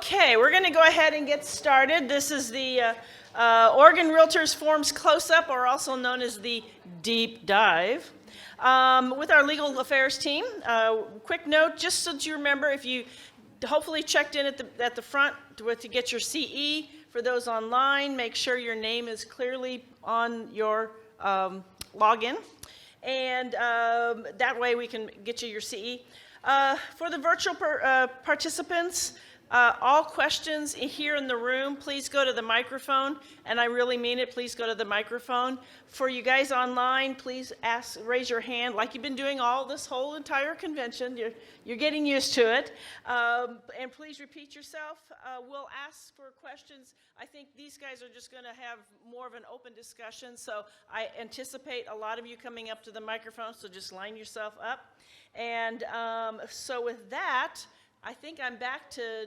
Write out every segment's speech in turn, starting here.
Okay, we're going to go ahead and get started. This is the Oregon Realtors Forms Close-Up, or also known as the Deep Dive, with our legal affairs team. Quick note, just so that you remember, if you hopefully checked in at the front to get your CE. For those online, make sure your name is clearly on your login, and that way we can get you your CE. For the virtual participants, all questions here in the room, please go to the microphone, and I really mean it, please go to the microphone. For you guys online, please raise your hand like you've been doing all this whole entire convention. You're getting used to it. And please repeat yourself. We'll ask for questions. I think these guys are just going to have more of an open discussion, so I anticipate a lot of you coming up to the microphone, so just line yourself up. And so with that, I think I'm back to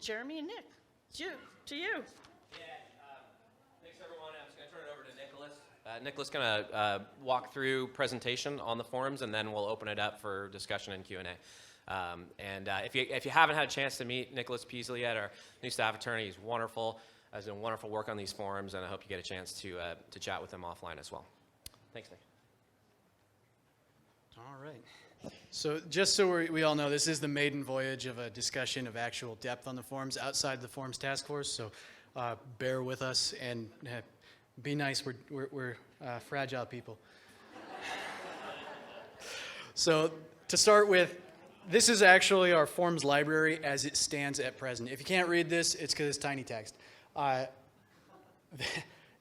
Jeremy and Nick. To you. Yeah, thanks everyone. I'm just going to turn it over to Nicholas. Nicholas is going to walk through presentation on the forums, and then we'll open it up for discussion and Q&A. If you haven't had a chance to meet Nicholas Peasley yet, our new staff attorney, he's wonderful. Has done wonderful work on these forums, and I hope you get a chance to chat with him offline as well. Thanks, Nick. All right. So just so we all know, this is the maiden voyage of a discussion of actual depth on the forms outside the forms task force. So bear with us and be nice. We're fragile people. So to start with, this is actually our forms library as it stands at present. If you can't read this, it's because it's tiny text.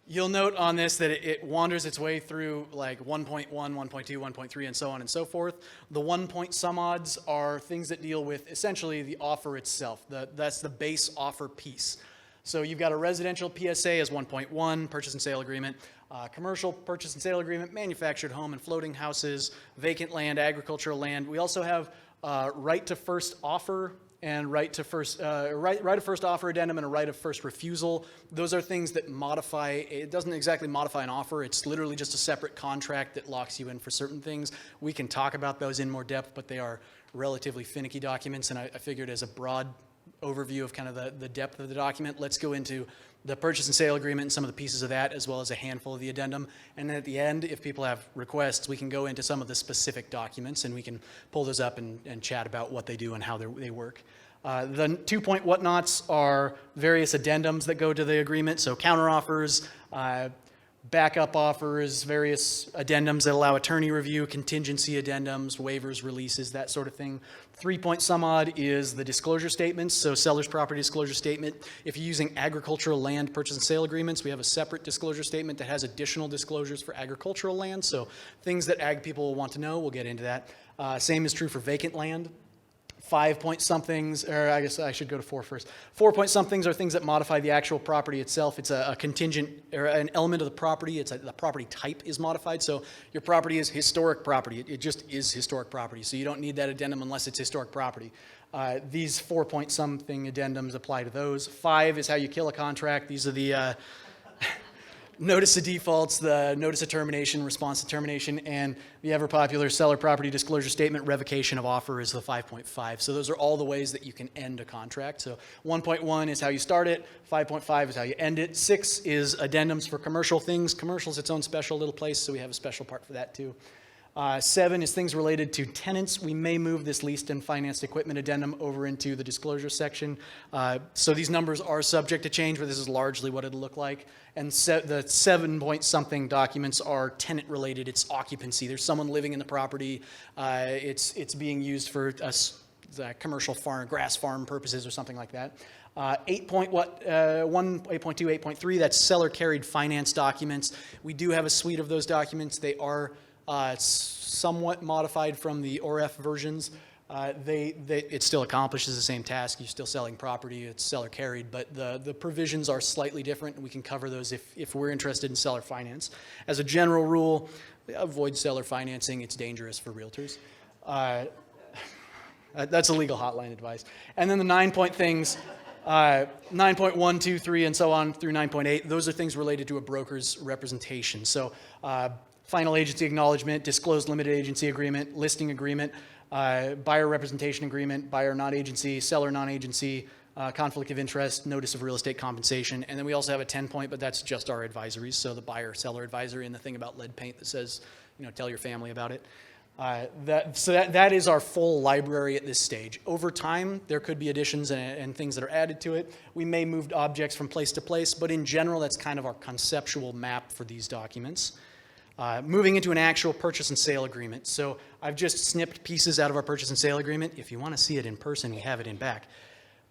You'll note on this that it wanders its way through like 1.1, 1.2, 1.3, and so on and so forth. The 1 point some odds are things that deal with essentially the offer itself. That's the base offer piece. So you've got a residential PSA as 1.1, purchase and sale agreement, commercial purchase and sale agreement, manufactured home and floating houses, vacant land, agricultural land. We also have right to first offer and right of first offer addendum and a right of first refusal. Those are things that modify. It doesn't exactly modify an offer. It's literally just a separate contract that locks you in for certain things. We can talk about those in more depth, but they are relatively finicky documents, and I figured as a broad overview of kind of the depth of the document, let's go into the purchase and sale agreement and some of the pieces of that, as well as a handful of the addendum. And then at the end, if people have requests, we can go into some of the specific documents, and we can pull those up and chat about what they do and how they work. The 2 point whatnots are various addendums that go to the agreement, so counteroffers, backup offers, various addendums that allow attorney review, contingency addendums, waivers, releases, that sort of thing. 3 point some odd is the disclosure statements, so seller's property disclosure statement. If you're using agricultural land purchase and sale agreements, we have a separate disclosure statement that has additional disclosures for agricultural land, so things that ag people will want to know, we'll get into that. Same is true for vacant land. 5 point somethings, or I guess I should go to 4 first. 4 point somethings are things that modify the actual property itself. It's a contingent or an element of the property. The property type is modified. So your property is historic property. It just is historic property. So you don't need that addendum unless it's historic property. These 4 point something addendums apply to those. 5 is how you kill a contract. These are the notice of defaults, the notice of termination, response to termination, and the ever popular seller property disclosure statement revocation of offer is the 5.5. So those are all the ways that you can end a contract. So 1.1 is how you start it, 5.5 is how you end it, 6 is addendums for commercial things. Commercial is its own special little place, so we have a special part for that too. 7 is things related to tenants. We may move this leased and financed equipment addendum over into the disclosure section. So these numbers are subject to change, but this is largely what it'll look like. And the 7 point something documents are tenant related. It's occupancy. There's someone living in the property. It's being used for commercial farm, grass farm purposes or something like that. 8.2, 8.3, that's seller carried finance documents. We do have a suite of those documents. They are somewhat modified from the ORF versions. It still accomplishes the same task. You're still selling property. It's seller carried, but the provisions are slightly different, and we can cover those if we're interested in seller finance. As a general rule, avoid seller financing. It's dangerous for realtors. That's a legal hotline advice. And then the 9 point things, 9.1, 2, 3, and so on through 9.8, those are things related to a broker's representation. So final agency acknowledgement, disclosed limited agency agreement, listing agreement, buyer representation agreement, buyer non-agency, seller non-agency, conflict of interest, notice of real estate compensation, and then we also have a 10-point, but that's just our advisories, so the buyer-seller advisory and the thing about lead paint that says, tell your family about it. That is our full library at this stage. Over time, there could be additions and things that are added to it. We may move objects from place to place, but in general, that's kind of our conceptual map for these documents. Moving into an actual purchase and sale agreement. So I've just snipped pieces out of our purchase and sale agreement. If you want to see it in person, we have it in back.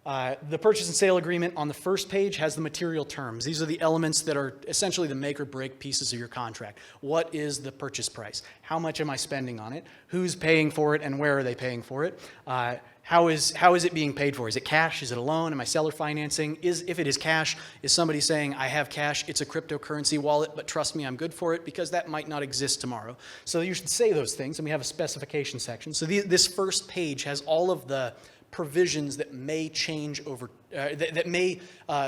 The purchase and sale agreement on the first page has the material terms. These are the elements that are essentially the make or break pieces of your contract. What is the purchase price? How much am I spending on it? Who's paying for it and where are they paying for it? How is it being paid for? Is it cash? Is it a loan? Am I seller financing? If it is cash, is somebody saying, I have cash, it's a cryptocurrency wallet, but trust me, I'm good for it, because that might not exist tomorrow. So you should say those things, and we have a specification section. So this first page has all of the provisions that may change over, that may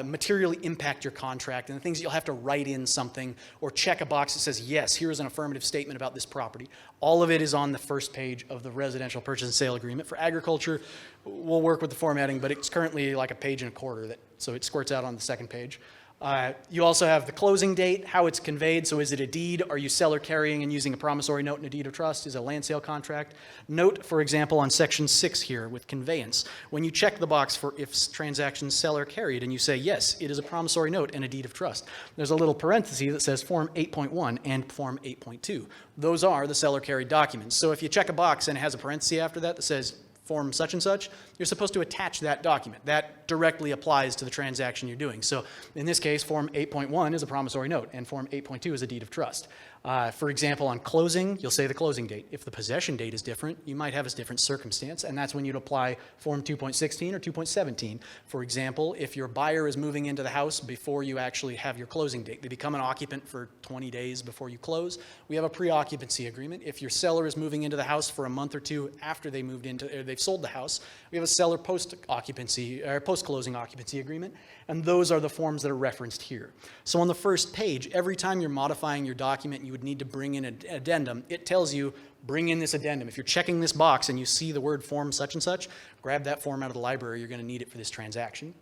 materially impact your contract, and the things you'll have to write in something or check a box that says, yes, here's an affirmative statement about this property. All of it is on the first page of the residential purchase and sale agreement. For agriculture, we'll work with the formatting, but it's currently like a page and a quarter, so it squirts out on the second page. You also have the closing date, how it's conveyed. So is it a deed? Are you seller carrying and using a promissory note and a deed of trust? Is it a land sale contract? Note, for example, on section 6 here with conveyance, when you check the box for if transaction seller carried and you say, yes, it is a promissory note and a deed of trust, there's a little parenthesis that says Form 8.1 and Form 8.2. Those are the seller carried documents. So if you check a box and it has a parenthesis after that says Form such and such, you're supposed to attach that document. That directly applies to the transaction you're doing. So in this case, Form 8.1 is a promissory note, and Form 8.2 is a deed of trust. For example, on closing, you'll say the closing date. If the possession date is different, you might have a different circumstance, and that's when you'd apply Form 2.16 or 2.17. For example, if your buyer is moving into the house before you actually have your closing date, they become an occupant for 20 days before you close, we have a pre-occupancy agreement. If your seller is moving into the house for a month or two after they moved into, or they've sold the house, we have a seller post-occupancy or post-closing occupancy agreement, and those are the forms that are referenced here. So on the first page, every time you're modifying your document, you would need to bring in an addendum. It tells you, bring in this addendum. If you're checking this box and you see the word form such and such, grab that form out of the library. You're going to need it for this transaction.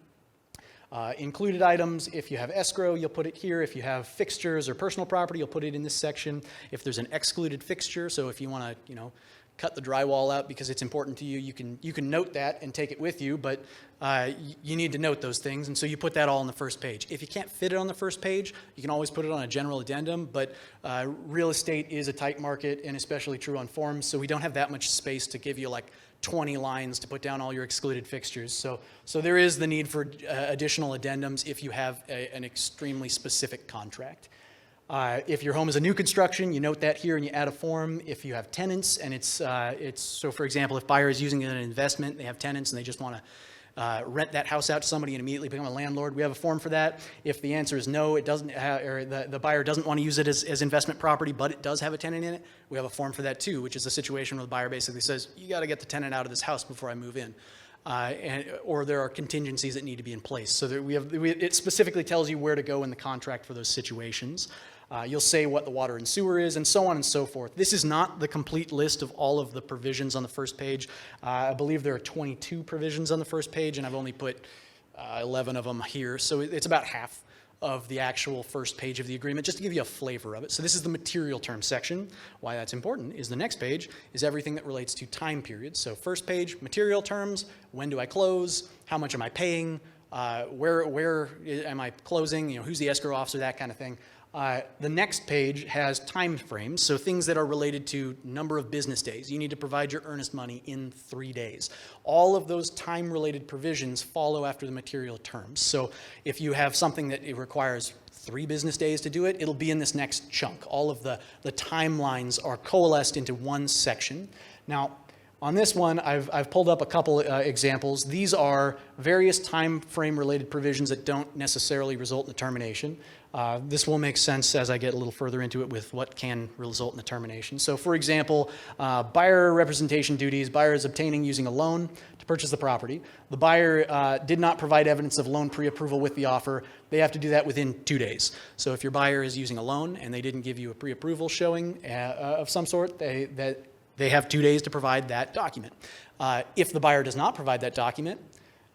Included items, if you have escrow, you'll put it here. If you have fixtures or personal property, you'll put it in this section. If there's an excluded fixture, so if you want to, cut the drywall out because it's important to you, you can note that and take it with you, but you need to note those things, and so you put that all on the first page. If you can't fit it on the first page, you can always put it on a general addendum, but real estate is a tight market, and especially true on forms, so we don't have that much space to give you like 20 lines to put down all your excluded fixtures. So there is the need for additional addendums if you have an extremely specific contract. If your home is a new construction, you note that here and you add a form. If you have tenants and it's so for example, if buyer is using it as an investment, they have tenants and they just want to rent that house out to somebody and immediately become a landlord, we have a form for that. If the answer is no, it doesn't, or the buyer doesn't want to use it as investment property, but it does have a tenant in it, we have a form for that too, which is a situation where the buyer basically says, you got to get the tenant out of this house before I move in. Or there are contingencies that need to be in place. So that it specifically tells you where to go in the contract for those situations. You'll say what the water and sewer is, and so on and so forth. This is not the complete list of all of the provisions on the first page. I believe there are 22 provisions on the first page, and I've only put 11 of them here. So it's about half of the actual first page of the agreement, just to give you a flavor of it. So this is the material terms section. Why that's important is the next page is everything that relates to time periods. So first page, material terms, when do I close, how much am I paying, where am I closing, who's the escrow officer, that kind of thing. The next page has time frames, so things that are related to number of business days. You need to provide your earnest money in 3 days. All of those time-related provisions follow after the material terms. So if you have something that it requires 3 business days to do it, it'll be in this next chunk. All of the timelines are coalesced into one section. Now, on this one, I've pulled up a couple examples. These are various time frame related provisions that don't necessarily result in the termination. This will make sense as I get a little further into it with what can result in the termination. So for example, buyer representation duties, buyer is obtaining using a loan to purchase the property. The buyer did not provide evidence of loan pre-approval with the offer. They have to do that within 2 days. So if your buyer is using a loan and they didn't give you a pre-approval showing of some sort, they have 2 days to provide that document. If the buyer does not provide that document,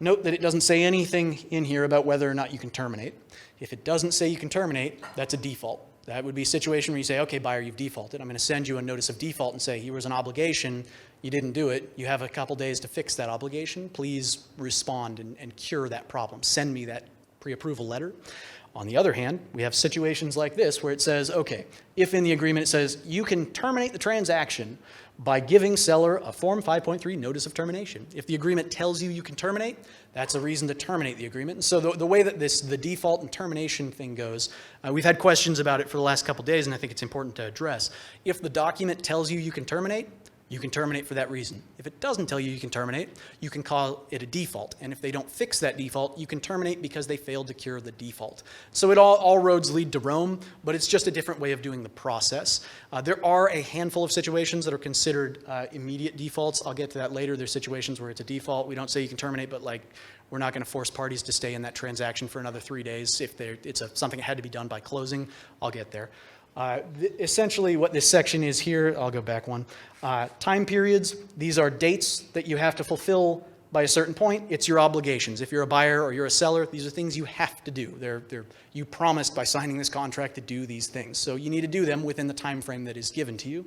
Note that it doesn't say anything in here about whether or not you can terminate. If it doesn't say you can terminate, that's a default. That would be a situation where you say, okay, buyer, you've defaulted. I'm going to send you a notice of default and say, here was an obligation. You didn't do it. You have a couple days to fix that obligation. Please respond and cure that problem. Send me that pre-approval letter. On the other hand, we have situations like this where it says, okay, if in the agreement it says you can terminate the transaction by giving seller a Form 5.3 notice of termination. If the agreement tells you you can terminate, that's a reason to terminate the agreement. And so the way that the default and termination thing goes, we've had questions about it for the last couple days, and I think it's important to address. If the document tells you can terminate for that reason. If it doesn't tell you can terminate, you can call it a default. And if they don't fix that default, you can terminate because they failed to cure the default. So all roads lead to Rome, but it's just a different way of doing the process. There are a handful of situations that are considered immediate defaults. I'll get to that later. There's situations where it's a default. We don't say you can terminate, but like we're not going to force parties to stay in that transaction for another 3 days if it's something that had to be done by closing. I'll get there. Essentially what this section is here, I'll go back one. Time periods, these are dates that you have to fulfill by a certain point. It's your obligations. If you're a buyer or you're a seller, these are things you have to do. You promised by signing this contract to do these things. So you need to do them within the time frame that is given to you.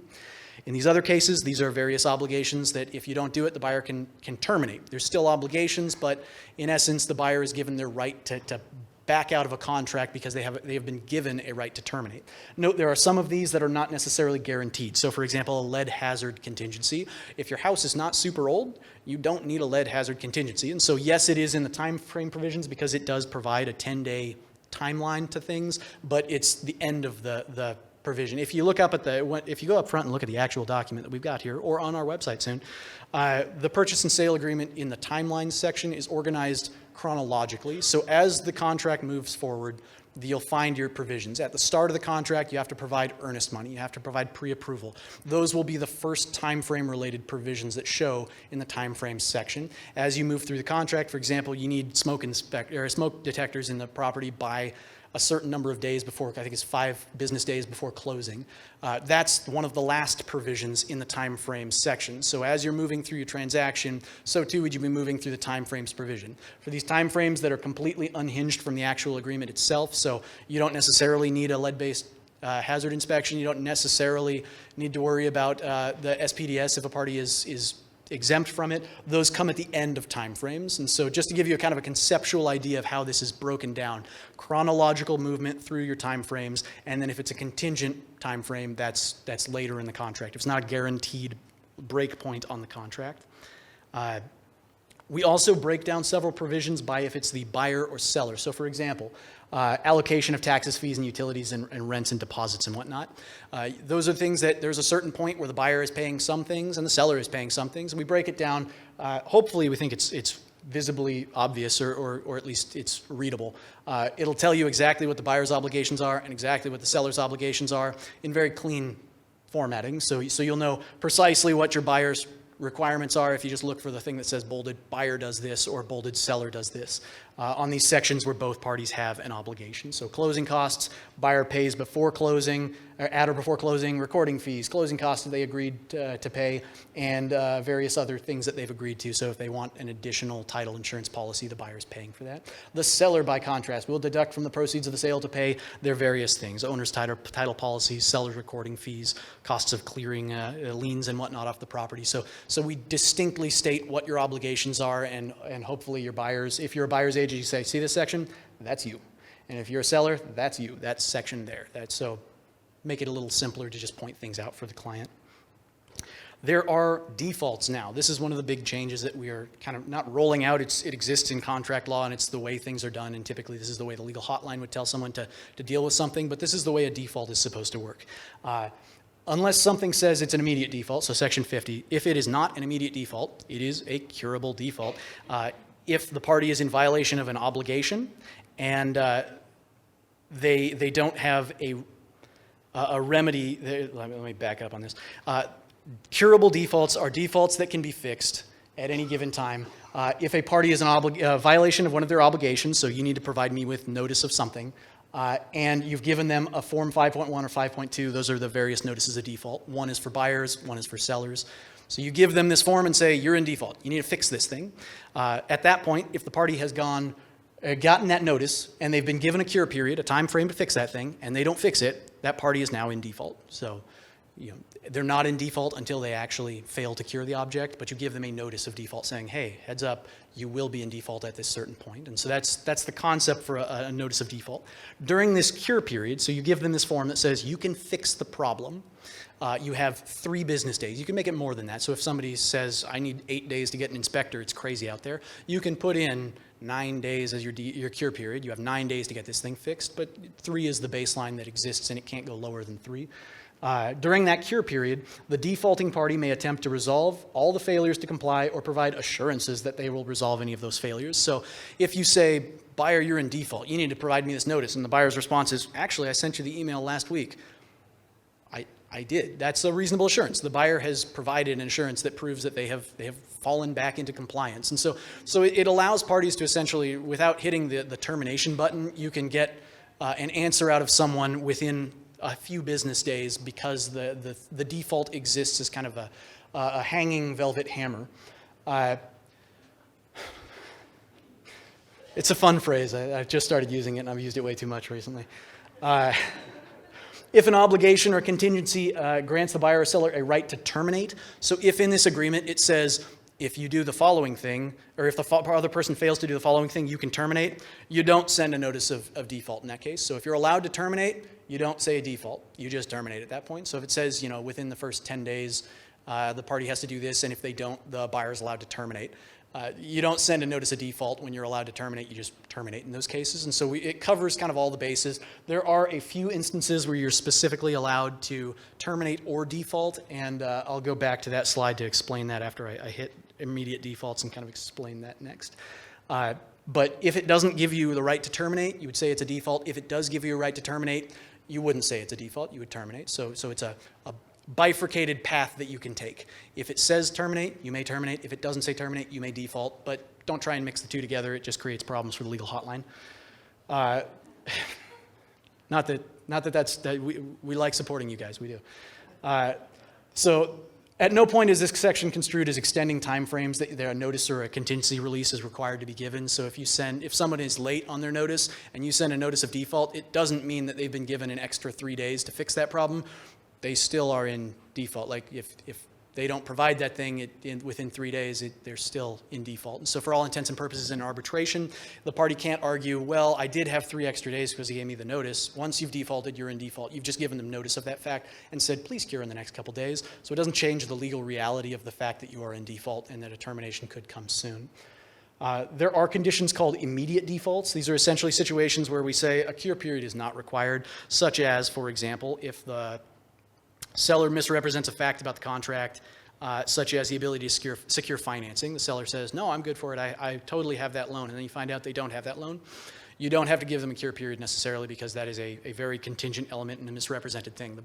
In these other cases, these are various obligations that if you don't do it, the buyer can terminate. There's still obligations, but in essence, the buyer is given their right to back out of a contract because they have been given a right to terminate. Note there are some of these that are not necessarily guaranteed. So for example, a lead hazard contingency. If your house is not super old, you don't need a lead hazard contingency. And so yes, it is in the time frame provisions because it does provide a 10-day timeline to things, but it's the end of the provision. If you look up if you go up front and look at the actual document that we've got here or on our website soon, the purchase and sale agreement in the timeline section is organized chronologically. So as the contract moves forward, you'll find your provisions. At the start of the contract, you have to provide earnest money. You have to provide pre-approval. Those will be the first time frame related provisions that show in the time frame section. As you move through the contract, for example, you need smoke detectors in the property by a certain number of days before, I think it's 5 business days before closing. That's one of the last provisions in the time frame section. So as you're moving through your transaction, so too would you be moving through the time frames provision. For these time frames that are completely unhinged from the actual agreement itself, so you don't necessarily need a lead-based hazard inspection, you don't necessarily need to worry about the SPDS if a party is exempt from it. Those come at the end of time frames. And so just to give you a kind of a conceptual idea of how this is broken down, chronological movement through your time frames, and then if it's a contingent time frame, that's later in the contract. If it's not a guaranteed break point on the contract. We also break down several provisions by if it's the buyer or seller. So for example, allocation of taxes, fees, and utilities, and rents and deposits and whatnot. Those are things that there's a certain point where the buyer is paying some things and the seller is paying some things. And we break it down. Hopefully, we think it's visibly obvious or at least it's readable. It'll tell you exactly what the buyer's obligations are and exactly what the seller's obligations are in very clean formatting. So you'll know precisely what your buyer's requirements are if you just look for the thing that says bolded buyer does this or bolded seller does this on these sections where both parties have an obligation. So closing costs, buyer pays before closing, or at or before closing, recording fees, closing costs that they agreed to pay, and various other things that they've agreed to. So if they want an additional title insurance policy, the buyer's paying for that. The seller, by contrast, will deduct from the proceeds of the sale to pay their various things: owner's title policies, seller's recording fees, costs of clearing liens and whatnot off the property. So we distinctly state what your obligations are, and hopefully your buyers, if you're a buyer's agent, you say, see this section? That's you. And if you're a seller, that's you. That section there. So make it a little simpler to just point things out for the client. There are defaults now. This is one of the big changes that we are kind of not rolling out. It exists in contract law, and it's the way things are done. And typically, this is the way the legal hotline would tell someone to deal with something. But this is the way a default is supposed to work. Unless something says it's an immediate default, so Section 50, if it is not an immediate default, it is a curable default. If the party is in violation of an obligation and they don't have a remedy, let me back up on this. Curable defaults are defaults that can be fixed at any given time. If a party is in violation of one of their obligations, so you need to provide me with notice of something, and you've given them a Form 5.1 or 5.2. Those are the various notices of default. One is for buyers, one is for sellers. So you give them this form and say, you're in default. You need to fix this thing. At that point, if the party has gotten that notice and they've been given a cure period, a time frame to fix that thing, and they don't fix it, that party is now in default. So they're not in default until they actually fail to cure the object, but you give them a notice of default saying, hey, heads up, you will be in default at this certain point. And so that's the concept for a notice of default. During this cure period, so you give them this form that says you can fix the problem. You have 3 business days. You can make it more than that. So if somebody says, I need 8 days to get an inspector, it's crazy out there. You can put in 9 days as your cure period. You have 9 days to get this thing fixed, but 3 is the baseline that exists and it can't go lower than 3. During that cure period, the defaulting party may attempt to resolve all the failures to comply or provide assurances that they will resolve any of those failures. So if you say, buyer, you're in default, you need to provide me this notice, and the buyer's response is, actually, I sent you the email last week. I did. That's a reasonable assurance. The buyer has provided an assurance that proves that they have fallen back into compliance. And so it allows parties to essentially, without hitting the termination button, you can get an answer out of someone within a few business days because the default exists as kind of a hanging velvet hammer. It's a fun phrase. I've just started using it, and I've used it way too much recently. If an obligation or contingency grants the buyer or seller a right to terminate, so if in this agreement it says, if you do the following thing, or if the other person fails to do the following thing, you can terminate, you don't send a notice of default in that case. So if you're allowed to terminate, you don't say a default. You just terminate at that point. So if it says, within the first 10 days, the party has to do this, and if they don't, the buyer is allowed to terminate. You don't send a notice of default when you're allowed to terminate. You just terminate in those cases. And so it covers kind of all the bases. There are a few instances where you're specifically allowed to terminate or default, and I'll go back to that slide to explain that after I hit immediate defaults and kind of explain that next. But if it doesn't give you the right to terminate, you would say it's a default. If it does give you a right to terminate, you wouldn't say it's a default. You would terminate. So it's a bifurcated path that you can take. If it says terminate, you may terminate. If it doesn't say terminate, you may default. But don't try and mix the two together. It just creates problems for the legal hotline. Not that we like supporting you guys. We do. So at no point is this section construed as extending timeframes that a notice or a contingency release is required to be given. So if someone is late on their notice and you send a notice of default, it doesn't mean that they've been given an extra 3 days to fix that problem. They still are in default. Like if they don't provide that thing within 3 days, they're still in default. And so for all intents and purposes in arbitration, the party can't argue, well, I did have 3 extra days because he gave me the notice. Once you've defaulted, you're in default. You've just given them notice of that fact and said, please cure in the next couple days. So it doesn't change the legal reality of the fact that you are in default and that a termination could come soon. There are conditions called immediate defaults. These are essentially situations where we say a cure period is not required, such as, for example, if the seller misrepresents a fact about the contract, such as the ability to secure financing. The seller says, no, I'm good for it. I totally have that loan. And then you find out they don't have that loan. You don't have to give them a cure period necessarily because that is a very contingent element in a misrepresented thing.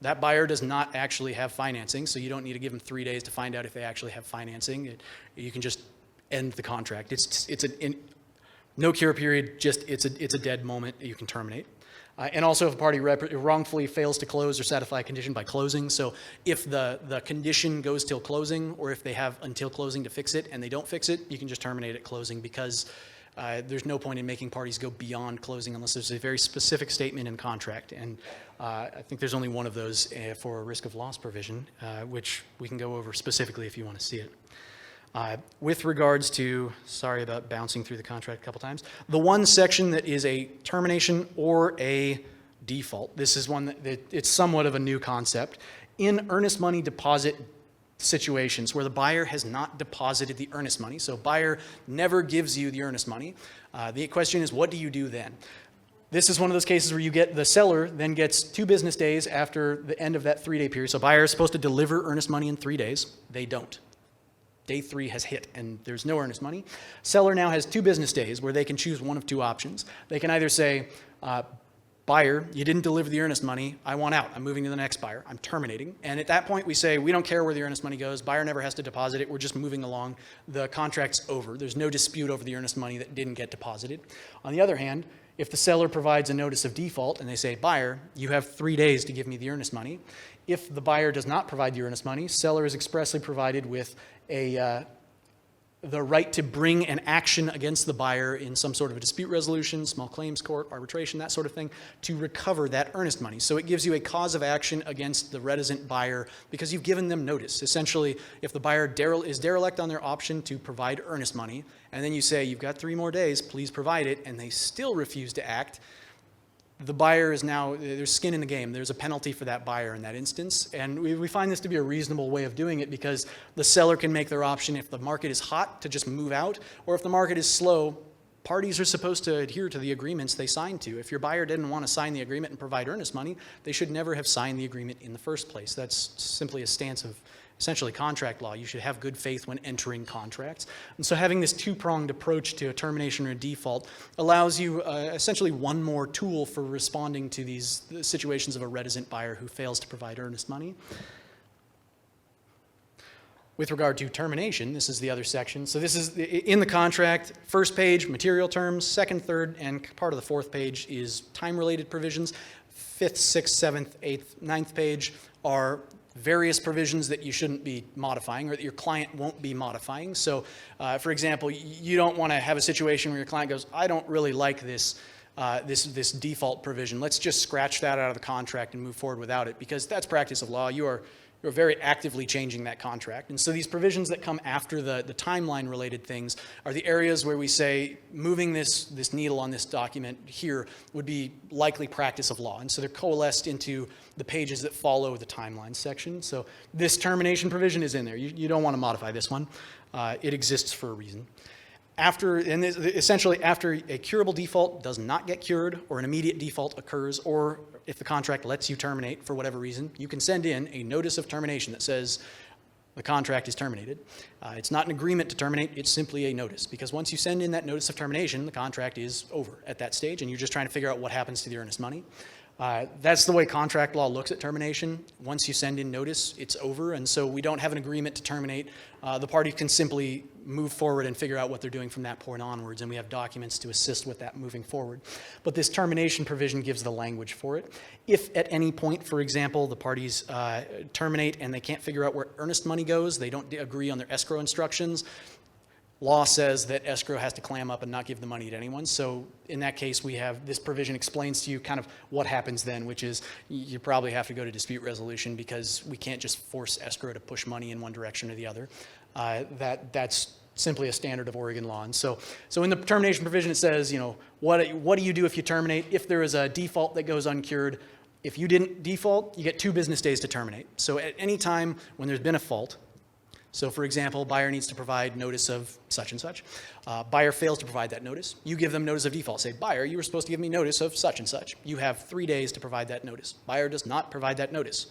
That buyer does not actually have financing, so you don't need to give them 3 days to find out if they actually have financing. You can just end the contract. No cure period, just it's a dead moment that you can terminate. And also if a party wrongfully fails to close or satisfy a condition by closing. So if the condition goes till closing, or if they have until closing to fix it and they don't fix it, you can just terminate at closing because there's no point in making parties go beyond closing unless there's a very specific statement in contract. And I think there's only one of those for a risk of loss provision, which we can go over specifically if you want to see it. With regards to, sorry about bouncing through the contract a couple times, the one section that is a termination or a default, this is one that it's somewhat of a new concept. In earnest money deposit situations where the buyer has not deposited the earnest money, so buyer never gives you the earnest money, the question is, what do you do then? This is one of those cases where the seller then gets 2 business days after the end of that 3-day period. So buyer is supposed to deliver earnest money in 3 days. They don't. Day 3 has hit and there's no earnest money. Seller now has 2 business days where they can choose one of 2 options. They can either say, buyer, you didn't deliver the earnest money. I want out. I'm moving to the next buyer. I'm terminating. And at that point, we say, we don't care where the earnest money goes. Buyer never has to deposit it. We're just moving along. The contract's over. There's no dispute over the earnest money that didn't get deposited. On the other hand, If the seller provides a notice of default and they say, buyer, you have 3 days to give me the earnest money. If the buyer does not provide the earnest money, seller is expressly provided with the right to bring an action against the buyer in some sort of a dispute resolution, small claims court, arbitration, that sort of thing, to recover that earnest money. So it gives you a cause of action against the reticent buyer because you've given them notice. Essentially, if the buyer is derelict on their option to provide earnest money, and then you say, you've got 3 more days, please provide it, and they still refuse to act, the buyer is now, there's skin in the game. There's a penalty for that buyer in that instance. And we find this to be a reasonable way of doing it because the seller can make their option if the market is hot to just move out, or if the market is slow, parties are supposed to adhere to the agreements they signed to. If your buyer didn't want to sign the agreement and provide earnest money, they should never have signed the agreement in the first place. That's simply a stance of essentially contract law. You should have good faith when entering contracts. And so having this two-pronged approach to a termination or a default allows you essentially one more tool for responding to these situations of a reticent buyer who fails to provide earnest money. With regard to termination, this is the other section. So this is in the contract, first page, material terms, second, third, and part of the fourth page is time-related provisions. Fifth, sixth, seventh, eighth, ninth page are various provisions that you shouldn't be modifying or that your client won't be modifying. So, for example, you don't want to have a situation where your client goes, I don't really like this default provision. Let's just scratch that out of the contract and move forward without it, because that's practice of law. You're very actively changing that contract. And so these provisions that come after the timeline-related things are the areas where we say moving this needle on this document here would be likely practice of law. And so they're coalesced into the pages that follow the timeline section. So this termination provision is in there. You don't want to modify this one. It exists for a reason. Essentially after a curable default does not get cured, or an immediate default occurs, or if the contract lets you terminate for whatever reason, you can send in a notice of termination that says the contract is terminated. It's not an agreement to terminate, it's simply a notice, because once you send in that notice of termination, the contract is over at that stage, and you're just trying to figure out what happens to the earnest money. That's the way contract law looks at termination. Once you send in notice, it's over, and so we don't have an agreement to terminate. The party can simply move forward and figure out what they're doing from that point onwards, and we have documents to assist with that moving forward. But this termination provision gives the language for it. If at any point, for example, the parties terminate and they can't figure out where earnest money goes, they don't agree on their escrow instructions, law says that escrow has to clam up and not give the money to anyone. So in that case, we have this provision explains to you kind of what happens then, which is you probably have to go to dispute resolution because we can't just force escrow to push money in one direction or the other. That's simply a standard of Oregon law. And so in the termination provision, it says, what do you do if you terminate? If there is a default that goes uncured, if you didn't default, you get 2 business days to terminate. So at any time when there's been a fault, so for example, buyer needs to provide notice of such and such. Buyer fails to provide that notice. You give them notice of default. Say, buyer, you were supposed to give me notice of such and such. You have 3 days to provide that notice. Buyer does not provide that notice.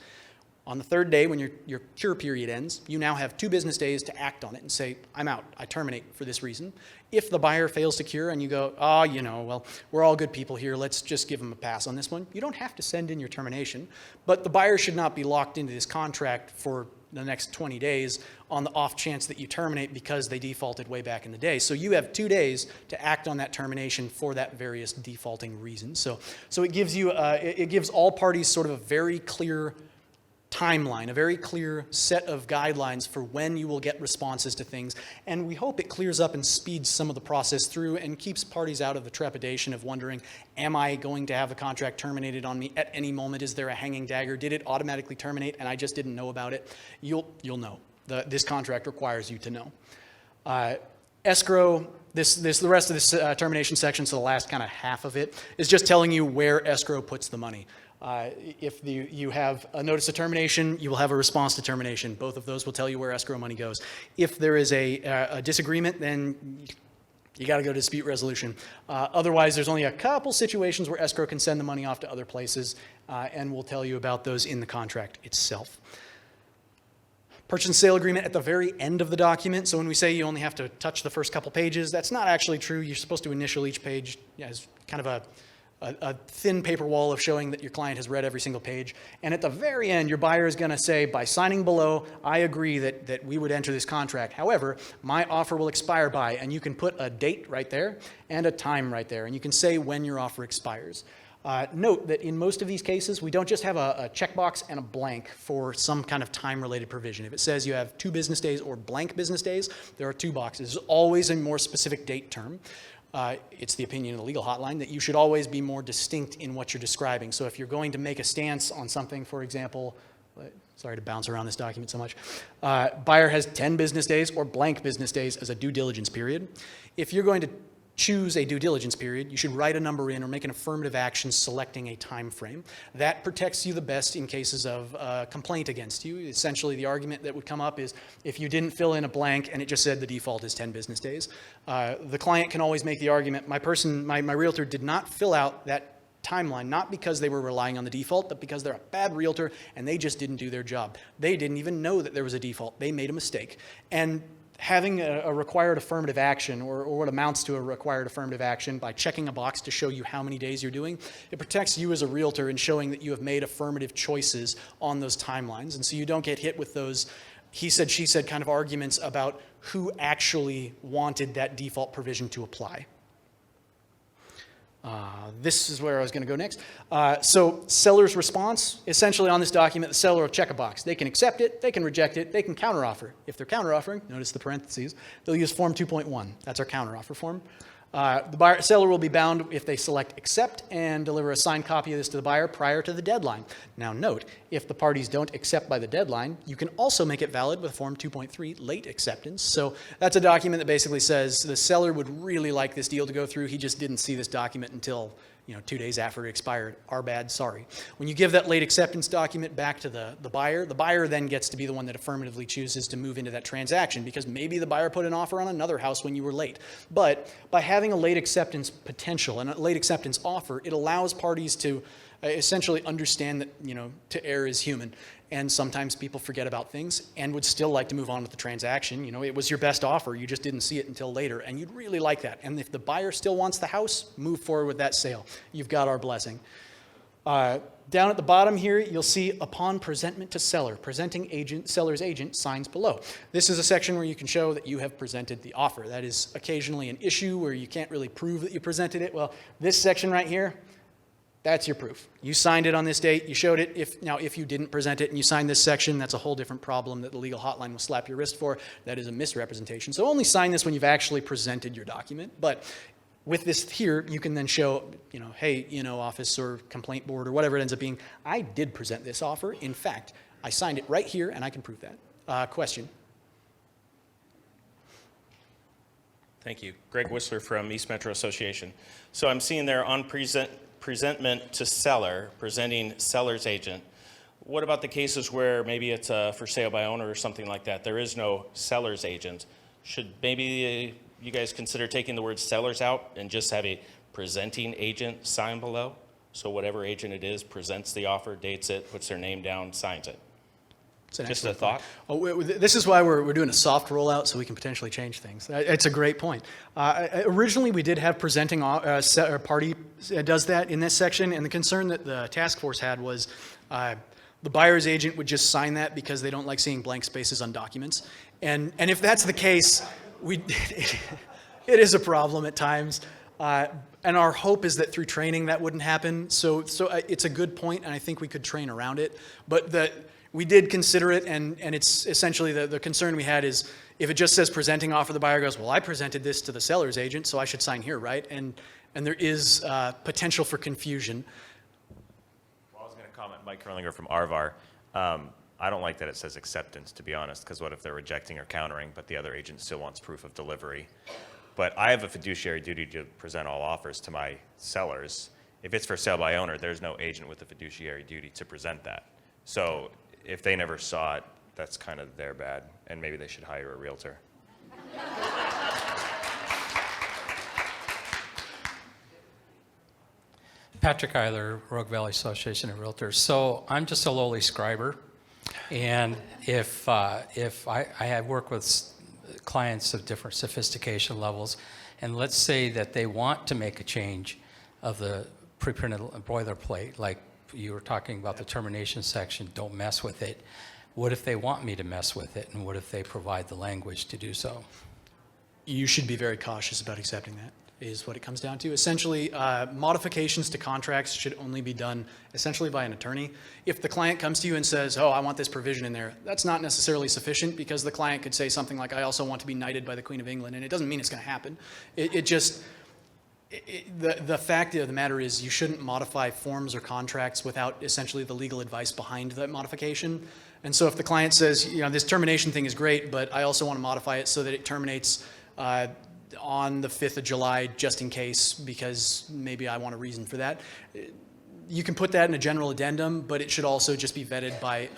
On the 3rd day, when your cure period ends, you now have 2 business days to act on it and say, I'm out. I terminate for this reason. If the buyer fails to cure and you go, well, we're all good people here. Let's just give them a pass on this one. You don't have to send in your termination, but the buyer should not be locked into this contract for the next 20 days on the off chance that you terminate because they defaulted way back in the day. So you have 2 days to act on that termination for that various defaulting reasons. So it gives you, it gives all parties sort of a very clear timeline, a very clear set of guidelines for when you will get responses to things. And we hope it clears up and speeds some of the process through and keeps parties out of the trepidation of wondering, am I going to have a contract terminated on me at any moment? Is there a hanging dagger? Did it automatically terminate and I just didn't know about it? You'll know. This contract requires you to know. Escrow, the rest of this termination section, so the last kind of half of it, is just telling you where escrow puts the money. If you have a notice of termination, you will have a response to termination. Both of those will tell you where escrow money goes. If there is a disagreement, then you got to go to dispute resolution. Otherwise, there's only a couple situations where escrow can send the money off to other places, and we'll tell you about those in the contract itself. Purchase and sale agreement at the very end of the document. So when we say you only have to touch the first couple pages, that's not actually true. You're supposed to initial each page as kind of a thin paper wall of showing that your client has read every single page. And at the very end, your buyer is going to say, by signing below, I agree that we would enter this contract. However, my offer will expire by, and you can put a date right there and a time right there, and you can say when your offer expires. Note that in most of these cases, we don't just have a checkbox and a blank for some kind of time-related provision. If it says you have 2 business days or blank business days, there are 2 boxes. There's always a more specific date term. It's the opinion of the legal hotline that you should always be more distinct in what you're describing. So if you're going to make a stance on something, for example, sorry to bounce around this document so much, buyer has 10 business days or blank business days as a due diligence period. If you're going to choose a due diligence period, you should write a number in or make an affirmative action selecting a time frame. That protects you the best in cases of complaint against you. Essentially, the argument that would come up is if you didn't fill in a blank and it just said the default is 10 business days, the client can always make the argument, my realtor did not fill out that timeline, not because they were relying on the default, but because they're a bad realtor and they just didn't do their job. They didn't even know that there was a default. They made a mistake. And having a required affirmative action, or what amounts to a required affirmative action by checking a box to show you how many days you're doing, it protects you as a realtor in showing that you have made affirmative choices on those timelines. And so you don't get hit with those he said, she said kind of arguments about who actually wanted that default provision to apply. This is where I was going to go next. So seller's response, essentially on this document, the seller will check a box. They can accept it, they can reject it, they can counteroffer. If they're counteroffering, notice the parentheses, they'll use form 2.1. That's our counteroffer form. The seller will be bound if they select accept and deliver a signed copy of this to the buyer prior to the deadline. Now note, if the parties don't accept by the deadline, you can also make it valid with form 2.3, late acceptance. So that's a document that basically says the seller would really like this deal to go through. He just didn't see this document until 2 days after it expired. Our bad, sorry. When you give that late acceptance document back to the buyer then gets to be the one that affirmatively chooses to move into that transaction because maybe the buyer put an offer on another house when you were late. But by having a late acceptance potential and a late acceptance offer, it allows parties to essentially understand that, to err is human. And sometimes people forget about things and would still like to move on with the transaction. It was your best offer. You just didn't see it until later. And you'd really like that. And if the buyer still wants the house, move forward with that sale. You've got our blessing. Down at the bottom here, you'll see upon presentment to seller, seller's agent signs below. This is a section where you can show that you have presented the offer. That is occasionally an issue where you can't really prove that you presented it. Well, this section right here, that's your proof. You signed it on this date, you showed it. If you didn't present it and you signed this section, that's a whole different problem that the legal hotline will slap your wrist for. That is a misrepresentation. So only sign this when you've actually presented your document. But with this here, you can then show, hey, office or complaint board or whatever it ends up being, I did present this offer. In fact, I signed it right here and I can prove that. Question? Thank you. Greg Whistler from East Metro Association. So I'm seeing there on presentment to seller, presenting seller's agent. What about the cases where maybe it's for sale by owner or something like that? There is no seller's agent. Should maybe you guys consider taking the word sellers out and just have a presenting agent sign below? So whatever agent it is presents the offer, dates it, puts their name down, signs it. Just a thought. This is why we're doing a soft rollout so we can potentially change things. It's a great point. Originally, we did have presenting party does that in this section, and the concern that the task force had was the buyer's agent would just sign that because they don't like seeing blank spaces on documents. And if that's the case, it is a problem at times. And our hope is that through training that wouldn't happen. So it's a good point, and I think we could train around it. But we did consider it, and it's essentially the concern we had is if it just says presenting offer, the buyer goes, well, I presented this to the seller's agent, so I should sign here, right? And there is potential for confusion. Well, I was going to comment, Mike Erlinger from Arvar. I don't like that it says acceptance, to be honest, because what if they're rejecting or countering, but the other agent still wants proof of delivery? But I have a fiduciary duty to present all offers to my sellers. If it's for sale by owner, there's no agent with a fiduciary duty to present that. So if they never saw it, that's kind of their bad, and maybe they should hire a realtor. Patrick Eiler, Rogue Valley Association of Realtors. So I'm just a lowly scriber, and if I have worked with clients of different sophistication levels, and let's say that they want to make a change of the pre-printed boilerplate, like you were talking about the termination section, don't mess with it. What if they want me to mess with it, and what if they provide the language to do so? You should be very cautious about accepting that, is what it comes down to. Essentially, modifications to contracts should only be done essentially by an attorney. If the client comes to you and says, oh, I want this provision in there, that's not necessarily sufficient, because the client could say something like, I also want to be knighted by the Queen of England, and it doesn't mean it's going to happen. The fact of the matter is, you shouldn't modify forms or contracts without essentially the legal advice behind that modification. And so if the client says, this termination thing is great, but I also want to modify it so that it terminates on the 5th of July, just in case, because maybe I want a reason for that. You can put that in a general addendum, but it should also just be vetted by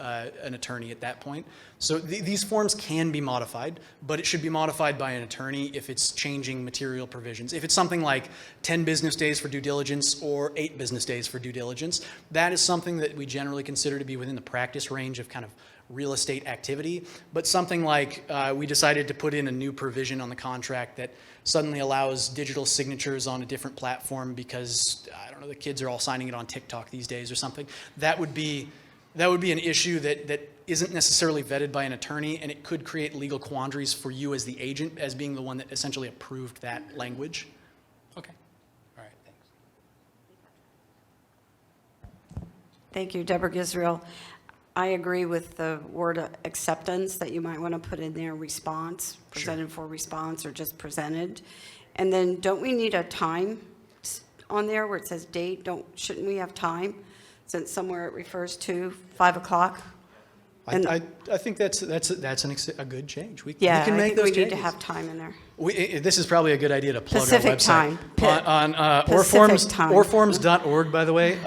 an attorney at that point. So these forms can be modified, but it should be modified by an attorney if it's changing material provisions. If it's something like 10 business days for due diligence or 8 business days for due diligence, that is something that we generally consider to be within the practice range of kind of real estate activity. But something like we decided to put in a new provision on the contract that suddenly allows digital signatures on a different platform because, I don't know, the kids are all signing it on TikTok these days or something, that would be an issue that isn't necessarily vetted by an attorney, and it could create legal quandaries for you as the agent, as being the one that essentially approved that language. Okay. All right, thanks. Thank you, Deborah Gisrael. I agree with the word acceptance, that you might want to put in there response, presented for response, or just presented. And then don't we need a time on there where it says date? Shouldn't we have time, since somewhere it refers to 5 o'clock? I think that's a good change. We Yeah, can I make think those we need to changes. have time in there. This is probably a good idea to plug Pacific our website. time. On Pacific time. orforms.org, by the way,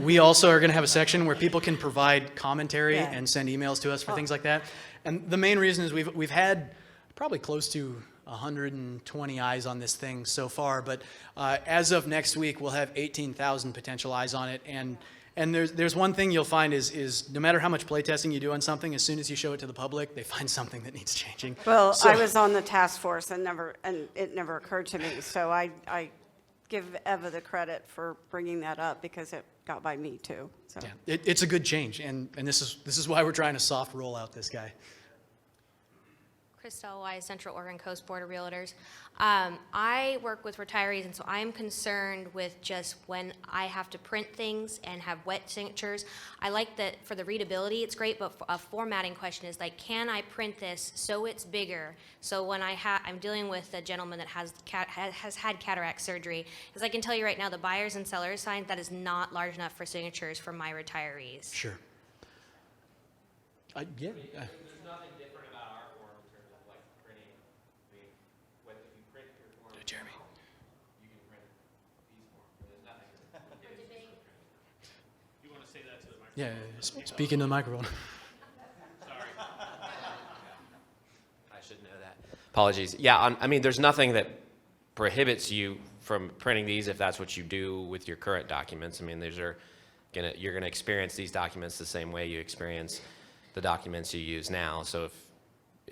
we also are going to have a section where people can provide commentary Yeah. and send emails to us for things like that. And the main reason is we've had probably close to 120 eyes on this thing so far, but as of next week, we'll have 18,000 potential eyes on it. And there's one thing you'll find is no matter how much playtesting you do on something, as soon as you show it to the public, they find something that needs changing. Well, So- I was on the task force and it never occurred to me. So I give Eva the credit for bringing that up, because it got by me too. So. Yeah, it's a good change, and this is why we're trying to soft roll out this guy. Christelle Wise, Central Oregon Coast Board of Realtors. I work with retirees, and so I'm concerned with just when I have to print things and have wet signatures. I like that for the readability, it's great, but a formatting question is like, can I print this so it's bigger? So when I'm dealing with a gentleman that has had cataract surgery, because I can tell you right now, the buyers and sellers sign, that is not large enough for signatures for my retirees. Sure. Yeah. There's nothing different about our form in terms of like printing. I mean, if you print your form, Jeremy. you can print these forms. There's nothing. You want to say that to the microphone? Yeah. Speak into the microphone. I should know that. Apologies. Yeah, I mean, there's nothing that prohibits you from printing these if that's what you do with your current documents. I mean, you're gonna experience these documents the same way you experience the documents you use now. So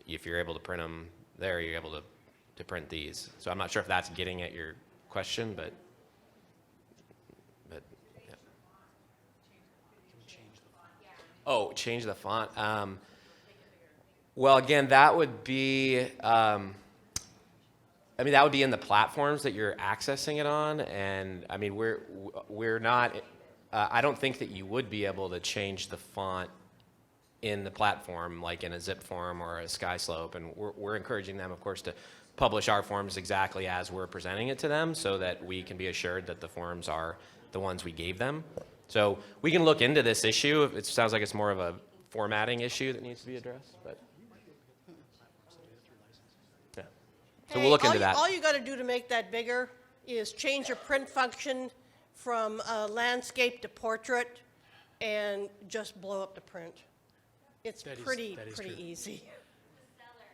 if you're able to print them there, you're able to print these. So I'm not sure if that's getting at your question, but yeah. Oh, change the font. Well, again, that would be, that would be in the platforms that you're accessing it on. And I mean, we're not, I don't think that you would be able to change the font in the platform, like in a zip form or a SkySlope. And we're encouraging them, of course, to publish our forms exactly as we're presenting it to them, so that we can be assured that the forms are the ones we gave them. So we can look into this issue. It sounds like it's more of a formatting issue that needs to be addressed, but yeah. So we'll look into that. All you got to do to make that bigger is change your print function from landscape to portrait, and just blow up the print. It's That is pretty true. easy. The seller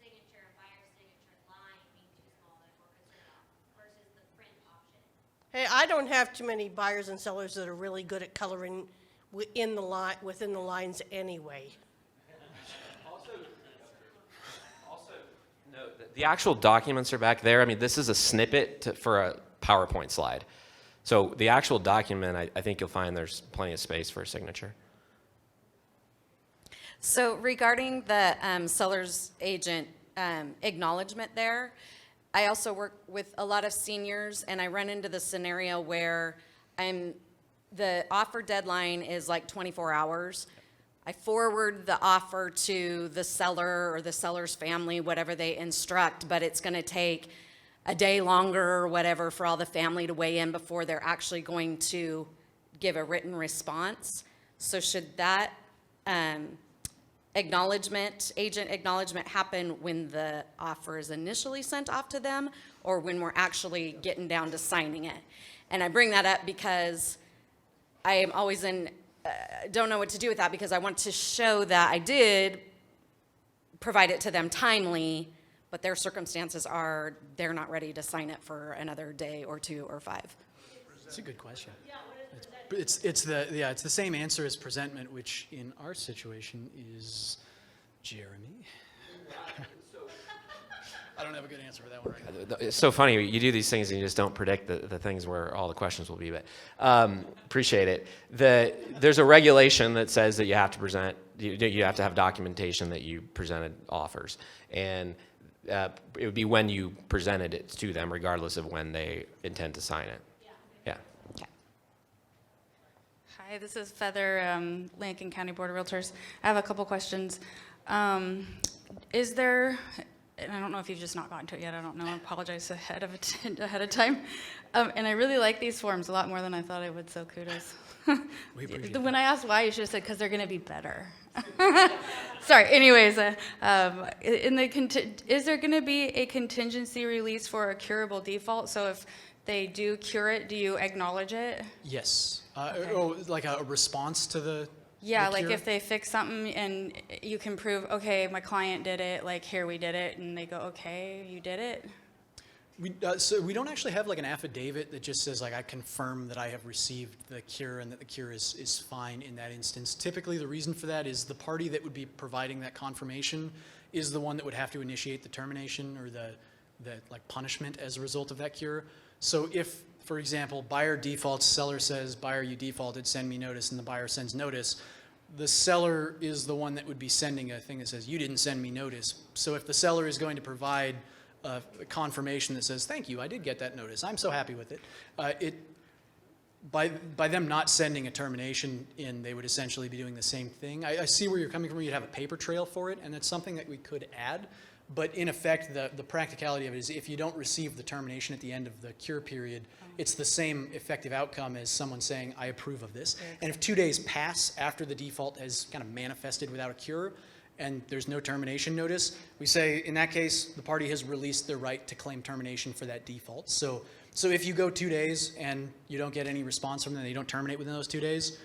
signature and buyer signature line being too small that we're concerned about versus the print option. Hey, I don't have too many buyers and sellers that are really good at coloring within the lines anyway. Also, note that the actual documents are back there. I mean, this is a snippet for a PowerPoint slide. So the actual document, I think you'll find there's plenty of space for a signature. So regarding the seller's agent acknowledgement there, I also work with a lot of seniors, and I run into the scenario where the offer deadline is like 24 hours. I forward the offer to the seller or the seller's family, whatever they instruct, but it's going to take a day longer or whatever for all the family to weigh in before they're actually going to give a written response. So should that agent acknowledgement happen when the offer is initially sent off to them, or when we're actually getting down to signing it? And I bring that up because I am always don't know what to do with that, because I want to show that I did provide it to them timely, but their circumstances are they're not ready to sign it for another day or 2 or 5. That's a good question. It's the same answer as presentment, which in our situation is Jeremy. I don't have a good answer for that one right now. It's so funny, you do these things and you just don't predict the things where all the questions will be, but appreciate it. There's a regulation that says that you have to present, you have to have documentation that you presented offers. And it would be when you presented it to them, regardless of when they intend to sign it. Yeah. Hi, this is Feather, Lincoln County Board of Realtors. I have a couple questions. Is there, and I don't know if you've just not gotten to it yet, I don't know, I apologize ahead of time. And I really like these forms a lot more than I thought I would, so kudos. We appreciate When I asked why, you should have said, because they're going to be better. Sorry, anyways, is there going to be a contingency release for a curable default? So if they do cure it, do you acknowledge it? Yes. Like a response to the Yeah, the like cure? if they fix something and you can prove, okay, my client did it, like here we did it, and they go, okay, you did it? So we don't actually have like an affidavit that just says like I confirm that I have received the cure and that the cure is fine in that instance. Typically the reason for that is the party that would be providing that confirmation is the one that would have to initiate the termination or the like punishment as a result of that cure. So if, for example, buyer defaults, seller says, buyer, you defaulted, send me notice, and the buyer sends notice, the seller is the one that would be sending a thing that says, you didn't send me notice. So if the seller is going to provide a confirmation that says, thank you, I did get that notice, I'm so happy with it, by them not sending a termination in, they would essentially be doing the same thing. I see where you're coming from. You'd have a paper trail for it, and that's something that we could add. But in effect, the practicality of it is if you don't receive the termination at the end of the cure period, it's the same effective outcome as someone saying, I approve of this. And if 2 days pass after the default has kind of manifested without a cure, and there's no termination notice, we say, in that case, the party has released their right to claim termination for that default. So if you go 2 days and you don't get any response from them, and you don't terminate within those 2 days,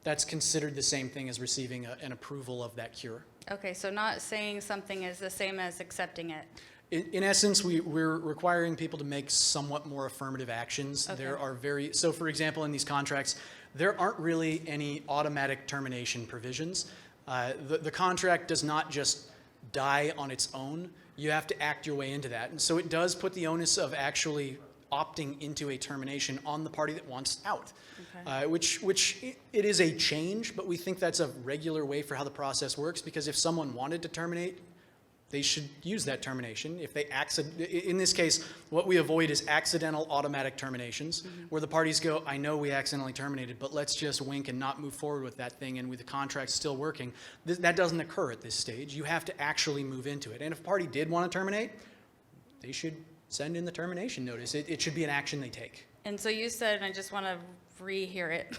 that's considered the same thing as receiving an approval of that cure. Okay, so not saying something is the same as accepting it. In essence, we're requiring people to make somewhat more affirmative actions. Okay. There are so for example, in these contracts, there aren't really any automatic termination provisions. The contract does not just die on its own. You have to act your way into that. And so it does put the onus of actually opting into a termination on the party that wants out, Okay. which it is a change, but we think that's a regular way for how the process works, because if someone wanted to terminate, they should use that termination. If they in this case, what we avoid is accidental automatic terminations, where the parties go, I know we accidentally terminated, but let's just wink and not move forward with that thing, and with the contract still working. That doesn't occur at this stage. You have to actually move into it. And if a party did want to terminate, they should send in the termination notice. It should be an action they take. And so you said, and I just want to rehear it,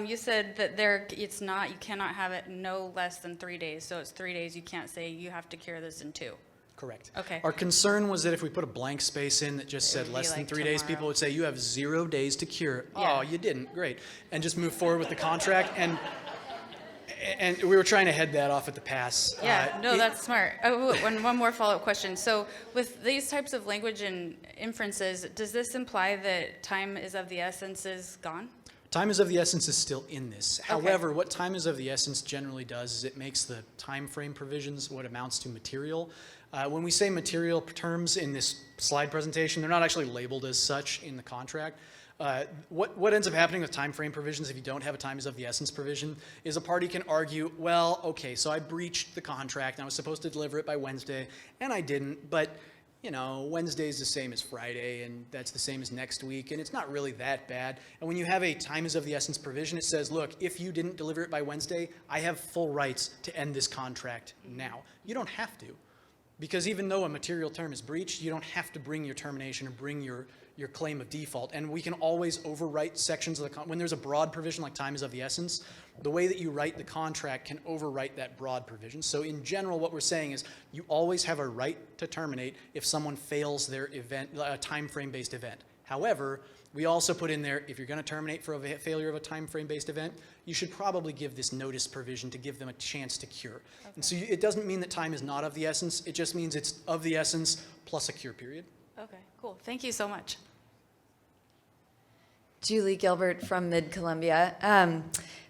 you said that you cannot have it no less than 3 days. So it's 3 days, you can't say you have to cure this in 2. Correct. Okay. Our concern was that if we put a blank space in that just It said would less be than like 3 days, tomorrow. people would say, you have 0 days to cure. Yeah. Oh, you didn't, great. And just move forward with the contract. And we were trying to head that off at the pass. Yeah, no, that's smart. Oh, one more follow-up question. So with these types of language and inferences, does this imply that time is of the essence is gone? Time is of the essence is still in this. However, what time is of the essence generally does is it makes the time frame provisions what amounts to material. When we say material terms in this slide presentation, they're not actually labeled as such in the contract. What ends up happening with time frame provisions if you don't have a time is of the essence provision is a party can argue, well, okay, so I breached the contract and I was supposed to deliver it by Wednesday and I didn't, but you know, Wednesday's the same as Friday and that's the same as next week and it's not really that bad. And when you have a time is of the essence provision, it says, look, if you didn't deliver it by Wednesday, I have full rights to end this contract now. You don't have to. Because even though a material term is breached, you don't have to bring your termination or bring your claim of default. And we can always overwrite sections of the, when there's a broad provision like time is of the essence, the way that you write the contract can overwrite that broad provision. So in general, what we're saying is you always have a right to terminate if someone fails their event, a time frame based event. However, we also put in there, if you're going to terminate for a failure of a time frame based event, you should probably give this notice provision to give them a chance to cure. Okay. And so it doesn't mean that time is not of the essence. It just means it's of the essence plus a cure period. Okay, cool. Thank you so much. Julie Gilbert from Mid-Columbia.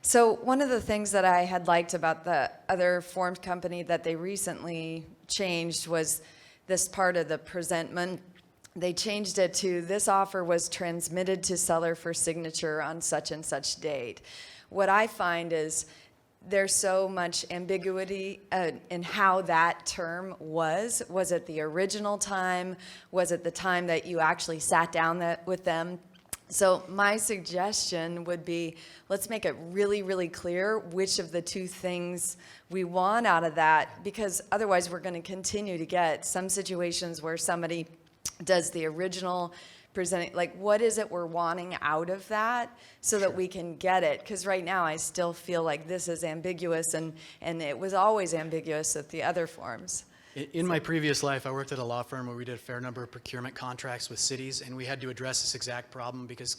So one of the things that I had liked about the other formed company that they recently changed was this part of the presentment. They changed it to, this offer was transmitted to seller for signature on such and such date. What I find is there's so much ambiguity in how that term was. Was it the original time? Was it the time that you actually sat down with them? So my suggestion would be, let's make it really, really clear which of the two things we want out of that, because otherwise we're going to continue to get some situations where somebody does the original presenting, like what is it we're wanting out of that so that we can get it? Because right now I still feel like this is ambiguous and it was always ambiguous with the other forms. In my previous life, I worked at a law firm where we did a fair number of procurement contracts with cities, and we had to address this exact problem because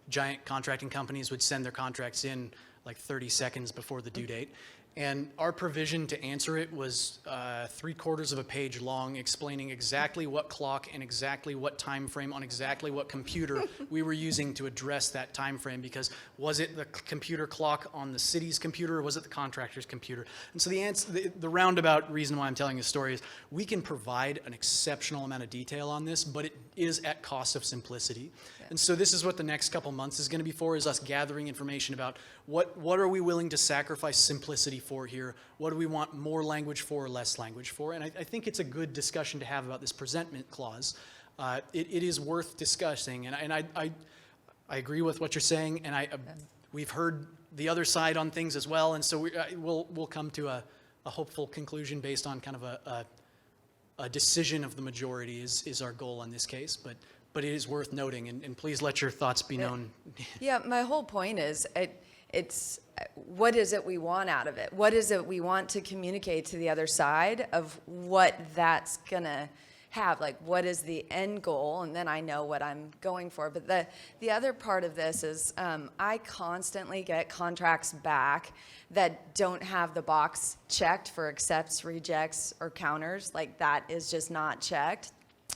giant contracting companies would send their contracts in like 30 seconds before the due date. And our provision to answer it was 3/4 of a page long, explaining exactly what clock and exactly what time frame on exactly what computer we were using to address that time frame. Because was it the computer clock on the city's computer, or was it the contractor's computer? And so the answer, the roundabout reason why I'm telling this story is we can provide an exceptional amount of detail on this, but it is at cost of simplicity. And so this is what the next couple months is going to be for, is us gathering information about what are we willing to sacrifice simplicity for here? What do we want more language for or less language for? And I think it's a good discussion to have about this presentment clause. It is worth discussing, and I agree with what you're saying, and we've heard the other side on things as well, and so we'll come to a hopeful conclusion based on kind of a decision of the majority is our goal in this case, but it is worth noting, and please let your thoughts be known. Yeah, my whole point is it's what is it we want out of it? What is it we want to communicate to the other side of what that's gonna have? Like, what is the end goal? And then I know what I'm going for. But the other part of this is I constantly get contracts back that don't have the box checked for accepts, rejects, or counters. Like, that is just not checked.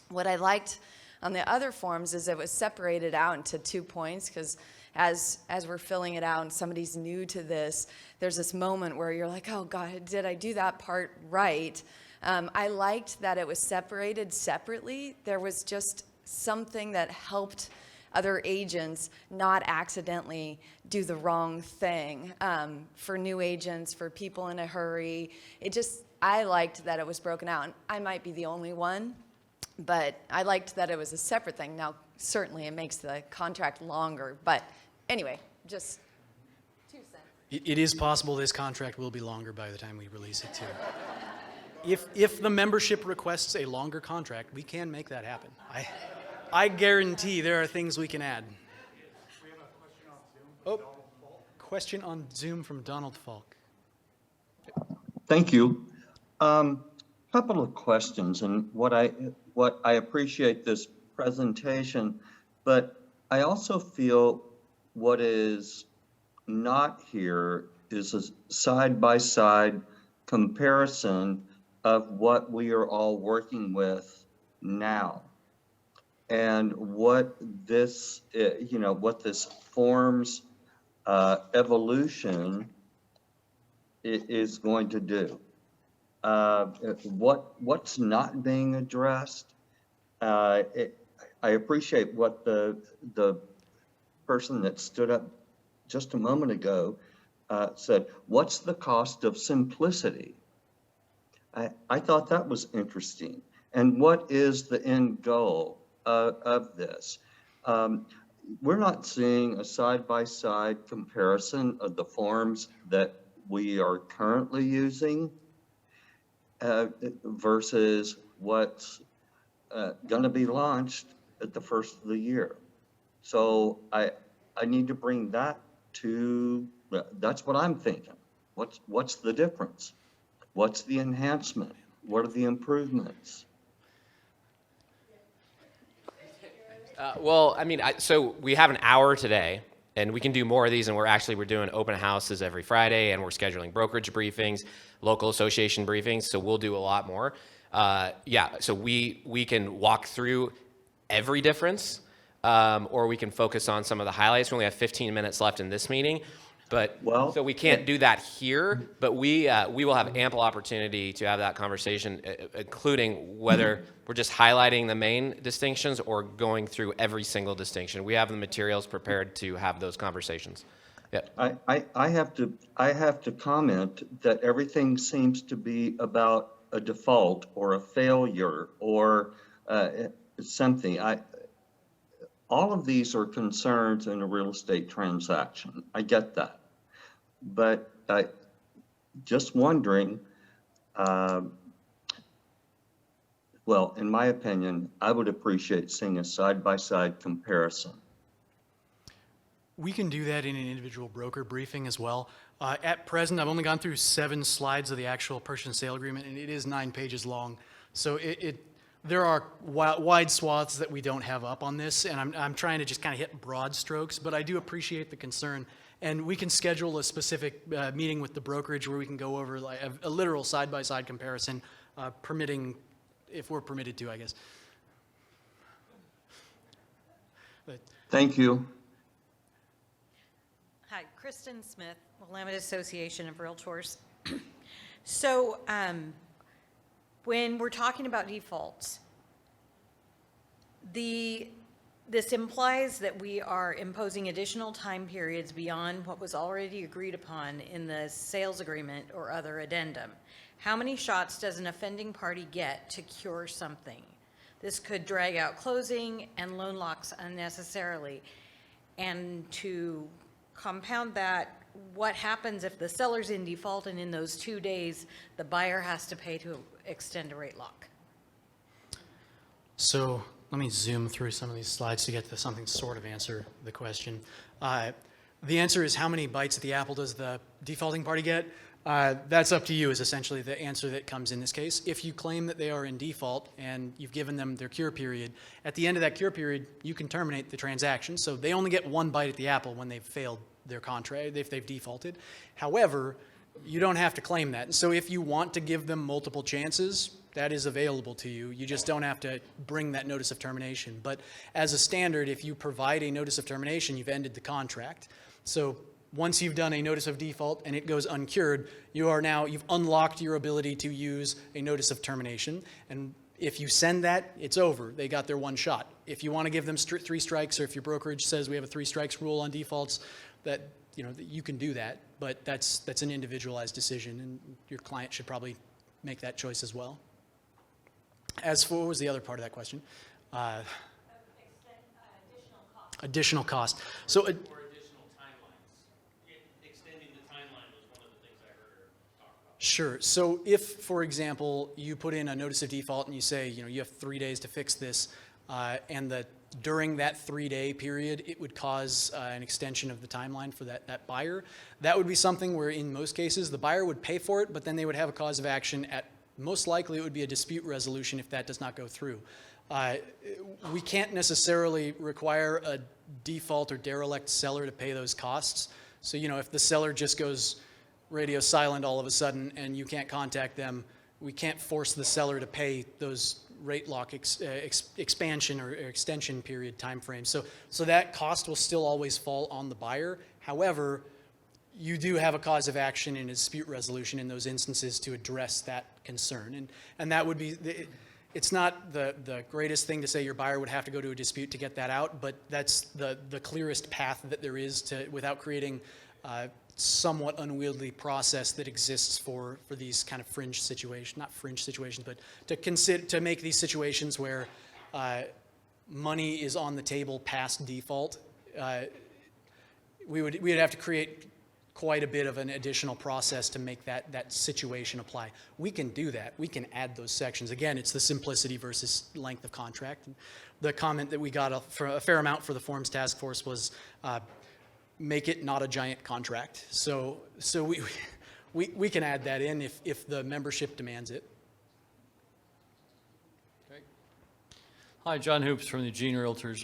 What I liked on the other forms is it was separated out into 2 points, because as we're filling it out and somebody's new to this, there's this moment where you're like, oh God, did I do that part right? I liked that it was separated separately. There was just something that helped other agents not accidentally do the wrong thing. For new agents, for people in a hurry, I liked that it was broken out. And I might be the only one, but I liked that it was a separate thing. Now, certainly it makes the contract longer, but anyway, just 2 cents. It is possible this contract will be longer by the time we release it too. If the membership requests a longer contract, we can make that happen. I guarantee there are things we can add. We have a question on Zoom. Question on Zoom from Donald Falk. Thank you. Couple of questions, and what I appreciate this presentation, but I also feel what is not here is a side-by-side comparison of what we are all working with now and what this, what this forms evolution is going to do. What's not being addressed. I appreciate what the person that stood up just a moment ago said, what's the cost of simplicity? I thought that was interesting. And what is the end goal of this? We're not seeing a side-by-side comparison of the forms that we are currently using versus what's going to be launched at the first of the year. So I need to bring that to, that's what I'm thinking. What's the difference? What's the enhancement? What are the improvements? Well, I mean, so we have an hour today, and we can do more of these, and we're doing open houses every Friday, and we're scheduling brokerage briefings, local association briefings, so we'll do a lot more. Yeah, so we can walk through every difference, or we can focus on some of the highlights. We only have 15 minutes left in this meeting, but so we can't do that here, but we will have ample opportunity to have that conversation, including whether we're just highlighting the main distinctions or going through every single distinction. We have the materials prepared to have those conversations. Yeah. I have to comment that everything seems to be about a default or a failure or something. All of these are concerns in a real estate transaction. I get that. But just wondering, well, in my opinion, I would appreciate seeing a side-by-side comparison. We can do that in an individual broker briefing as well. At present, I've only gone through 7 slides of the actual purchase and sale agreement, and it is 9 pages long. So there are wide swaths that we don't have up on this, and I'm trying to just kind of hit broad strokes, but I do appreciate the concern. And we can schedule a specific meeting with the brokerage where we can go over like a literal side-by-side comparison, permitting, if we're permitted to, I guess. But, Thank you. Hi, Kristen Smith, Willamette Association of Realtors. So when we're talking about defaults, this implies that we are imposing additional time periods beyond what was already agreed upon in the sales agreement or other addendum. How many shots does an offending party get to cure something? This could drag out closing and loan locks unnecessarily. And to compound that, what happens if the seller's in default and in those 2 days, the buyer has to pay to extend a rate lock? So let me zoom through some of these slides to get to something sort of answer the question. The answer is how many bites at the apple does the defaulting party get? That's up to you is essentially the answer that comes in this case. If you claim that they are in default and you've given them their cure period, at the end of that cure period, you can terminate the transaction. So they only get 1 bite at the apple when they've failed their contract, if they've defaulted. However, you don't have to claim that. So if you want to give them multiple chances, that is available to you. You just don't have to bring that notice of termination. But as a standard, if you provide a notice of termination, you've ended the contract. So once you've done a notice of default and it goes uncured, you've unlocked your ability to use a notice of termination. And if you send that, it's over. They got their 1 shot. If you want to give them 3 strikes, or if your brokerage says we have a 3 strikes rule on defaults, that you can do that. But that's an individualized decision, and your client should probably make that choice as well. As for, what was the other part of that question? Additional cost. So, Or additional timelines. Extending the timeline was one of the things I heard her talk about. Sure. So if, for example, you put in a notice of default and you say, you have 3 days to fix this, and during that 3-day period, it would cause an extension of the timeline for that buyer, that would be something where in most cases the buyer would pay for it, but then they would have a cause of action at most likely it would be a dispute resolution if that does not go through. We can't necessarily require a default or derelict seller to pay those costs. So, if the seller just goes radio silent all of a sudden and you can't contact them, we can't force the seller to pay those rate lock expansion or extension period timeframes. So that cost will still always fall on the buyer. However, you do have a cause of action in a dispute resolution in those instances to address that concern. And that would be, it's not the greatest thing to say your buyer would have to go to a dispute to get that out, but that's the clearest path that there is to, without creating somewhat unwieldy process that exists for these kind of fringe situations, not fringe situations, but to make these situations where money is on the table past default. We'd have to create quite a bit of an additional process to make that situation apply. We can do that. We can add those sections. Again, it's the simplicity versus length of contract. The comment that we got a fair amount for the forms task force was make it not a giant contract. So we can add that in if the membership demands it. Hi, John Hoops from the Eugene Realtors.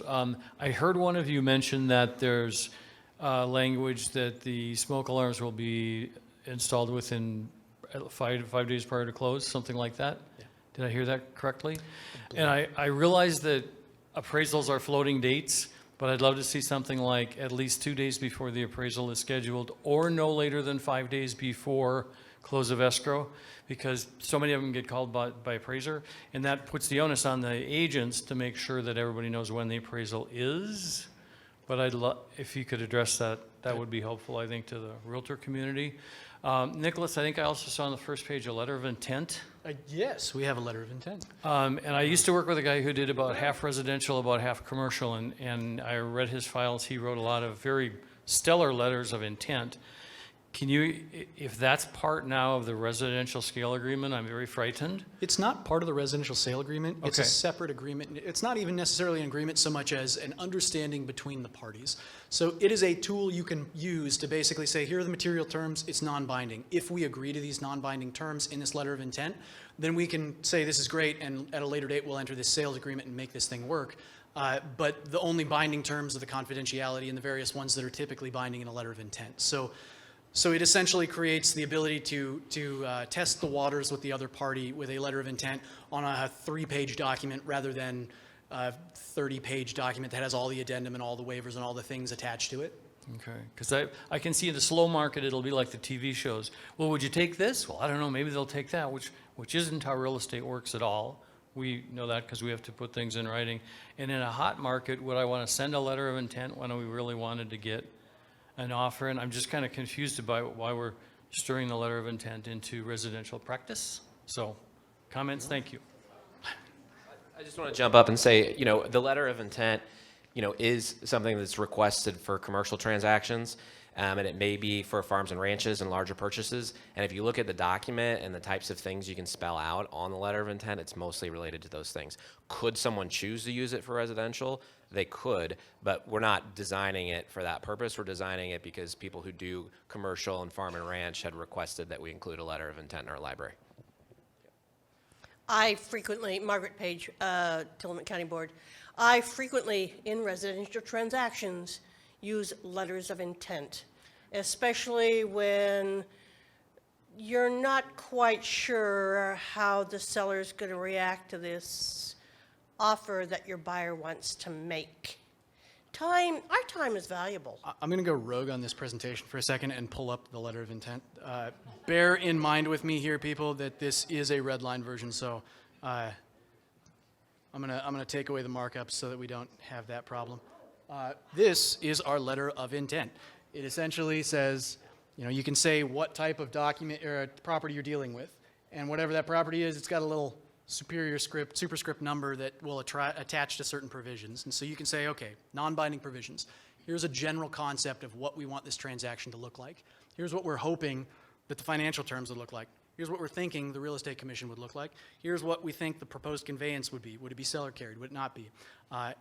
I heard one of you mention that there's language that the smoke alarms will be installed within 5 days prior to close, something like that? Yeah. Did I hear that correctly? And I realize that appraisals are floating dates, but I'd love to see something like at least 2 days before the appraisal is scheduled, or no later than 5 days before close of escrow, because so many of them get called by appraiser, and that puts the onus on the agents to make sure that everybody knows when the appraisal is. But I'd love, if you could address that, that would be helpful, I think, to the realtor community. Nicholas, I think I also saw on the first page a letter of intent. Yes, we have a letter of intent. And I used to work with a guy who did about half residential, about half commercial, and I read his files. He wrote a lot of very stellar letters of intent. Can you, if that's part now of the residential scale agreement, I'm very frightened. It's not part of the residential sale agreement. It's a Okay. separate agreement. It's not even necessarily an agreement so much as an understanding between the parties. So it is a tool you can use to basically say, here are the material terms, it's non-binding. If we agree to these non-binding terms in this letter of intent, then we can say this is great, and at a later date we'll enter this sales agreement and make this thing work. But the only binding terms are the confidentiality and the various ones that are typically binding in a letter of intent. So it essentially creates the ability to test the waters with the other party with a letter of intent on a 3-page document rather than a 30-page document that has all the addendum and all the waivers and all the things attached to it. Okay, because I can see in the slow market, it'll be like the TV shows. Well, would you take this? Well, I don't know, maybe they'll take that, which isn't how real estate works at all. We know that because we have to put things in writing. And in a hot market, would I want to send a letter of intent when we really wanted to get an offer? And I'm just kind of confused about why we're stirring the letter of intent into residential practice. So, comments, thank you. I just want to jump up and say, the letter of intent, is something that's requested for commercial transactions, and it may be for farms and ranches and larger purchases. And if you look at the document and the types of things you can spell out on the letter of intent, it's mostly related to those things. Could someone choose to use it for residential? They could, but we're not designing it for that purpose. We're designing it because people who do commercial and farm and ranch had requested that we include a letter of intent in our library. I frequently, Margaret Page, Tillamook County Board, I frequently, in residential transactions, use letters of intent, especially when you're not quite sure how the seller's going to react to this offer that your buyer wants to make. Our time is valuable. I'm going to go rogue on this presentation for a second and pull up the letter of intent. Bear in mind with me here, people, that this is a red line version, so I'm going to take away the markups so that we don't have that problem. This is our letter of intent. It essentially says, you can say what type of document or property you're dealing with, and whatever that property is, it's got a little superscript number that will attach to certain provisions. And so you can say, okay, non-binding provisions. Here's a general concept of what we want this transaction to look like. Here's what we're hoping that the financial terms would look like. Here's what we're thinking the real estate commission would look like. Here's what we think the proposed conveyance would be. Would it be seller carried? Would it not be?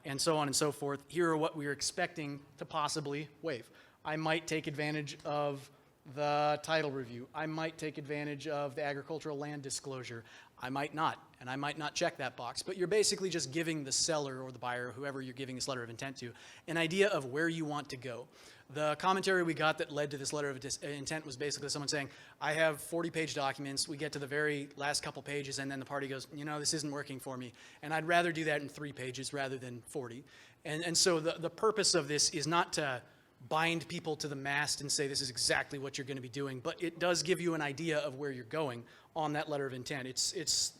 And so on and so forth. Here are what we're expecting to possibly waive. I might take advantage of the title review. I might take advantage of the agricultural land disclosure. I might not, and I might not check that box. But you're basically just giving the seller or the buyer, whoever you're giving this letter of intent to, an idea of where you want to go. The commentary we got that led to this letter of intent was basically someone saying, I have 40-page documents. We get to the very last couple pages, and then the party goes, this isn't working for me. And I'd rather do that in 3 pages rather than 40. And so the purpose of this is not to bind people to the mast and say this is exactly what you're going to be doing, but it does give you an idea of where you're going on that letter of intent. It's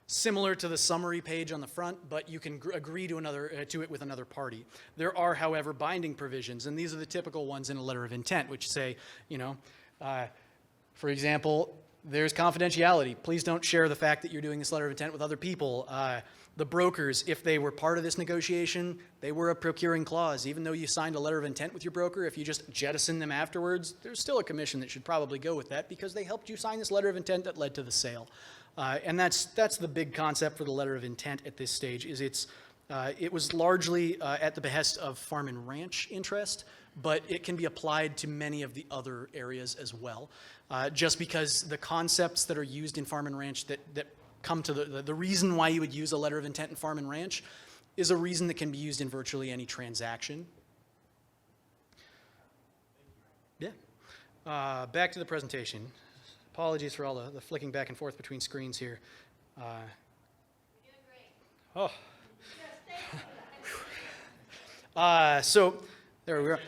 similar to the summary page on the front, but you can agree to to it with another party. There are, however, binding provisions, and these are the typical ones in a letter of intent, which say, for example, there's confidentiality. Please don't share the fact that you're doing this letter of intent with other people. The brokers, if they were part of this negotiation, they were a procuring clause. Even though you signed a letter of intent with your broker, if you just jettison them afterwards, there's still a commission that should probably go with that because they helped you sign this letter of intent that led to the sale. And that's the big concept for the letter of intent at this stage. It was largely at the behest of farm and ranch interest, but it can be applied to many of the other areas as well. Just because the concepts that are used in farm and ranch that come to the reason why you would use a letter of intent in farm and ranch is a reason that can be used in virtually any transaction. Yeah. Back to the presentation. Apologies for all the flicking back and forth between screens here. So there we are.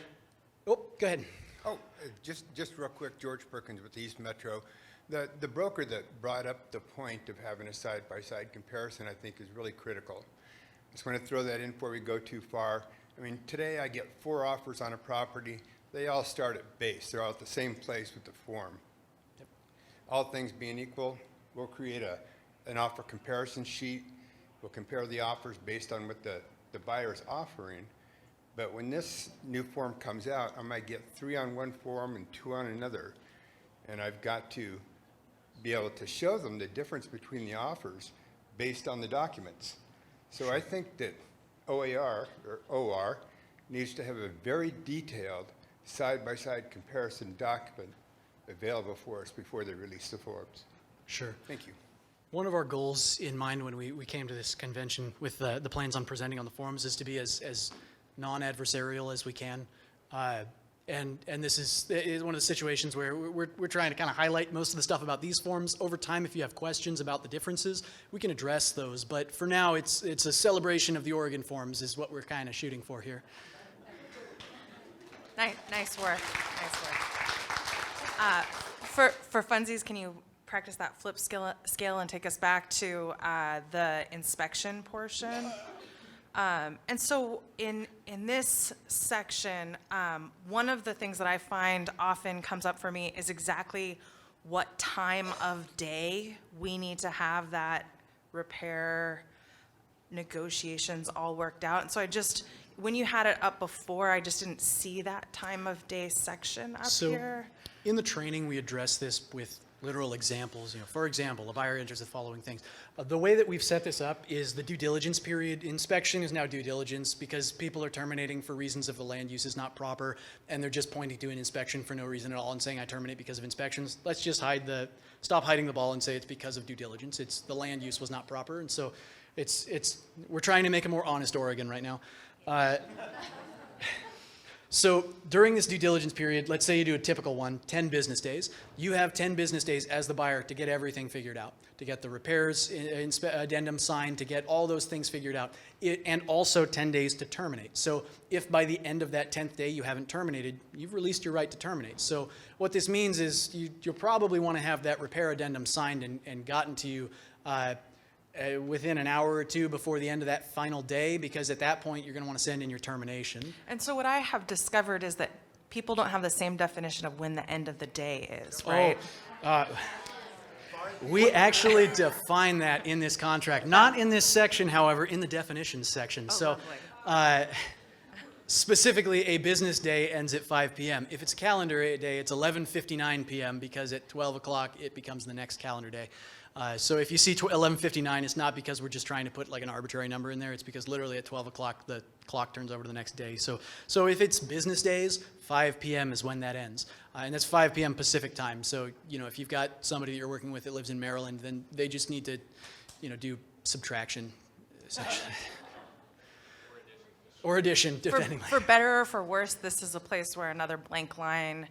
Oh, go ahead. Oh, just real quick, George Perkins with East Metro. The broker that brought up the point of having a side-by-side comparison, I think, is really critical. I just want to throw that in before we go too far. I mean, today I get 4 offers on a property. They all start at base. They're all at the same place with the form. Yep. All things being equal, we'll create an offer comparison sheet. We'll compare the offers based on what the buyer's offering. But when this new form comes out, I might get 3 on one form and 2 on another. And I've got to be able to show them the difference between the offers based on the documents. So I think that OAR, or OR, needs to have a very detailed side-by-side comparison document available for us before they release the forms. Sure. Thank you. One of our goals in mind when we came to this convention with the plans on presenting on the forums is to be as non-adversarial as we can. And this is one of the situations where we're trying to kind of highlight most of the stuff about these forms. Over time, if you have questions about the differences, we can address those. But for now, it's a celebration of the Oregon forms is what we're kind of shooting for here. Nice work. For funsies, can you practice that flip scale and take us back to the inspection portion? And so in this section, one of the things that I find often comes up for me is exactly what time of day we need to have that repair negotiations all worked out. And so when you had it up before, I just didn't see that time of day section up here. In the training, we address this with literal examples. For example, a buyer enters the following things. The way that we've set this up is the due diligence period. Inspection is now due diligence because people are terminating for reasons of the land use is not proper, and they're just pointing to an inspection for no reason at all and saying, I terminate because of inspections. Let's just stop hiding the ball and say it's because of due diligence. It's the land use was not proper, and so we're trying to make a more honest Oregon right now. So during this due diligence period, let's say you do a typical one, 10 business days. You have 10 business days as the buyer to get everything figured out, to get the repairs addendum signed, to get all those things figured out, and also 10 days to terminate. So if by the end of that 10th day you haven't terminated, you've released your right to terminate. So what this means is you'll probably want to have that repair addendum signed and gotten to you within an hour or two before the end of that final day, because at that point you're going to want to send in your termination. And so what I have discovered is that people don't have the same definition of when the end of the day is, right? We actually define that in this contract, not in this section, however, in the definitions section. Specifically, a business day ends at 5 p.m. If it's a calendar day, it's 11:59 p.m. because at 12 o'clock it becomes the next calendar day. So if you see 11:59, it's not because we're just trying to put like an arbitrary number in there. It's because literally at 12 o'clock, the clock turns over to the next day. So if it's business days, 5 p.m. is when that ends. And that's 5 p.m. Pacific time. So, if you've got somebody that you're working with that lives in Maryland, then they just need to, do subtraction, essentially. Or addition, depending. For better or for worse, this is a place where another blank line,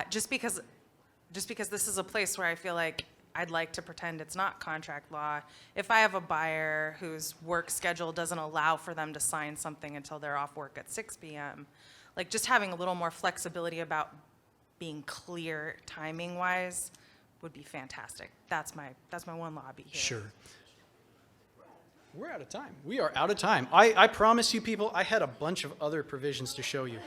just because this is a place where I feel like I'd like to pretend it's not contract law. If I have a buyer whose work schedule doesn't allow for them to sign something until they're off work at 6 p.m., like just having a little more flexibility about being clear timing-wise would be fantastic. That's my one lobby here. Sure. We're out of time. We are out of time. I promise you people, I had a bunch of other provisions to show you.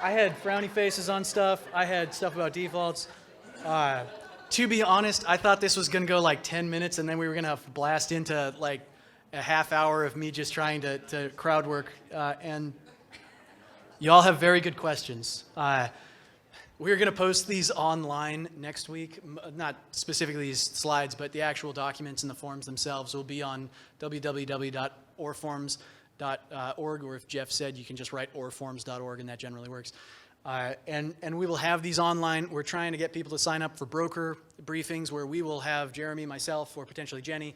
I had frowny faces on stuff. I had stuff about defaults. To be honest, I thought this was going to go like 10 minutes, and then we were going to blast into like a half hour of me just trying to crowd work. And you all have very good questions. We're going to post these online next week. Not specifically these slides, but the actual documents and the forms themselves will be on www.orforms.org, or if Jeff said, you can just write orforms.org, and that generally works. And we will have these online. We're trying to get people to sign up for broker briefings where we will have Jeremy, myself, or potentially Jenny,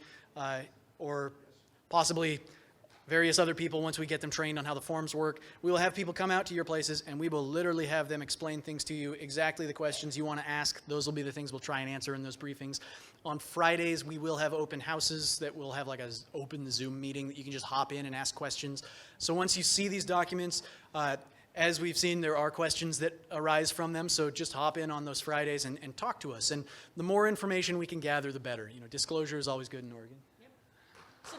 or possibly various other people, once we get them trained on how the forms work. We will have people come out to your places, and we will literally have them explain things to you, exactly the questions you want to ask. Those will be the things we'll try and answer in those briefings. On Fridays, we will have open houses that will have like an open Zoom meeting that you can just hop in and ask questions. So once you see these documents, as we've seen, there are questions that arise from them, so just hop in on those Fridays and talk to us. And the more information we can gather, the better. You know, disclosure is always good in Oregon. So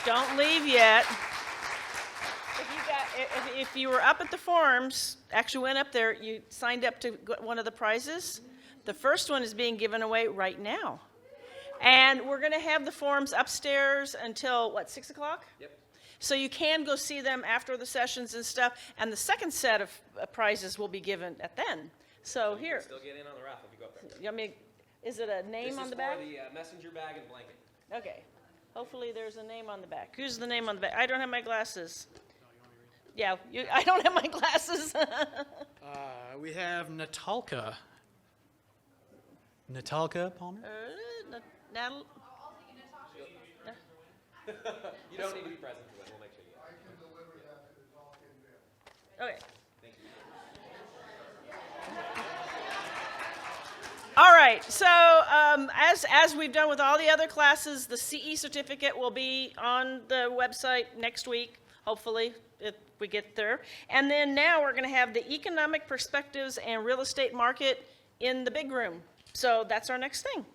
don't leave yet. If you were up at the forums, actually went up there, you signed up to one of the prizes. The first one is being given away right now. And we're going to have the forums upstairs until, what, 6 o'clock? Yep. So you can go see them after the sessions and stuff. And the second set of prizes will be given at then. So here. Still get in on the raffle if you go up there. I mean, is it a name on the bag? This is for the messenger bag and blanket. Okay. Hopefully there's a name on the back. Who's the name on the back? I don't have my glasses. Yeah, I don't have my glasses. We have Natalka. Natalka Palmer? Natal. You don't need to be present for that. We'll make sure you Okay. All right, so as we've done with all the other classes, the CE certificate will be on the website next week, hopefully, if we get there. And then now we're going to have the economic perspectives and real estate market in the big room. So that's our next thing.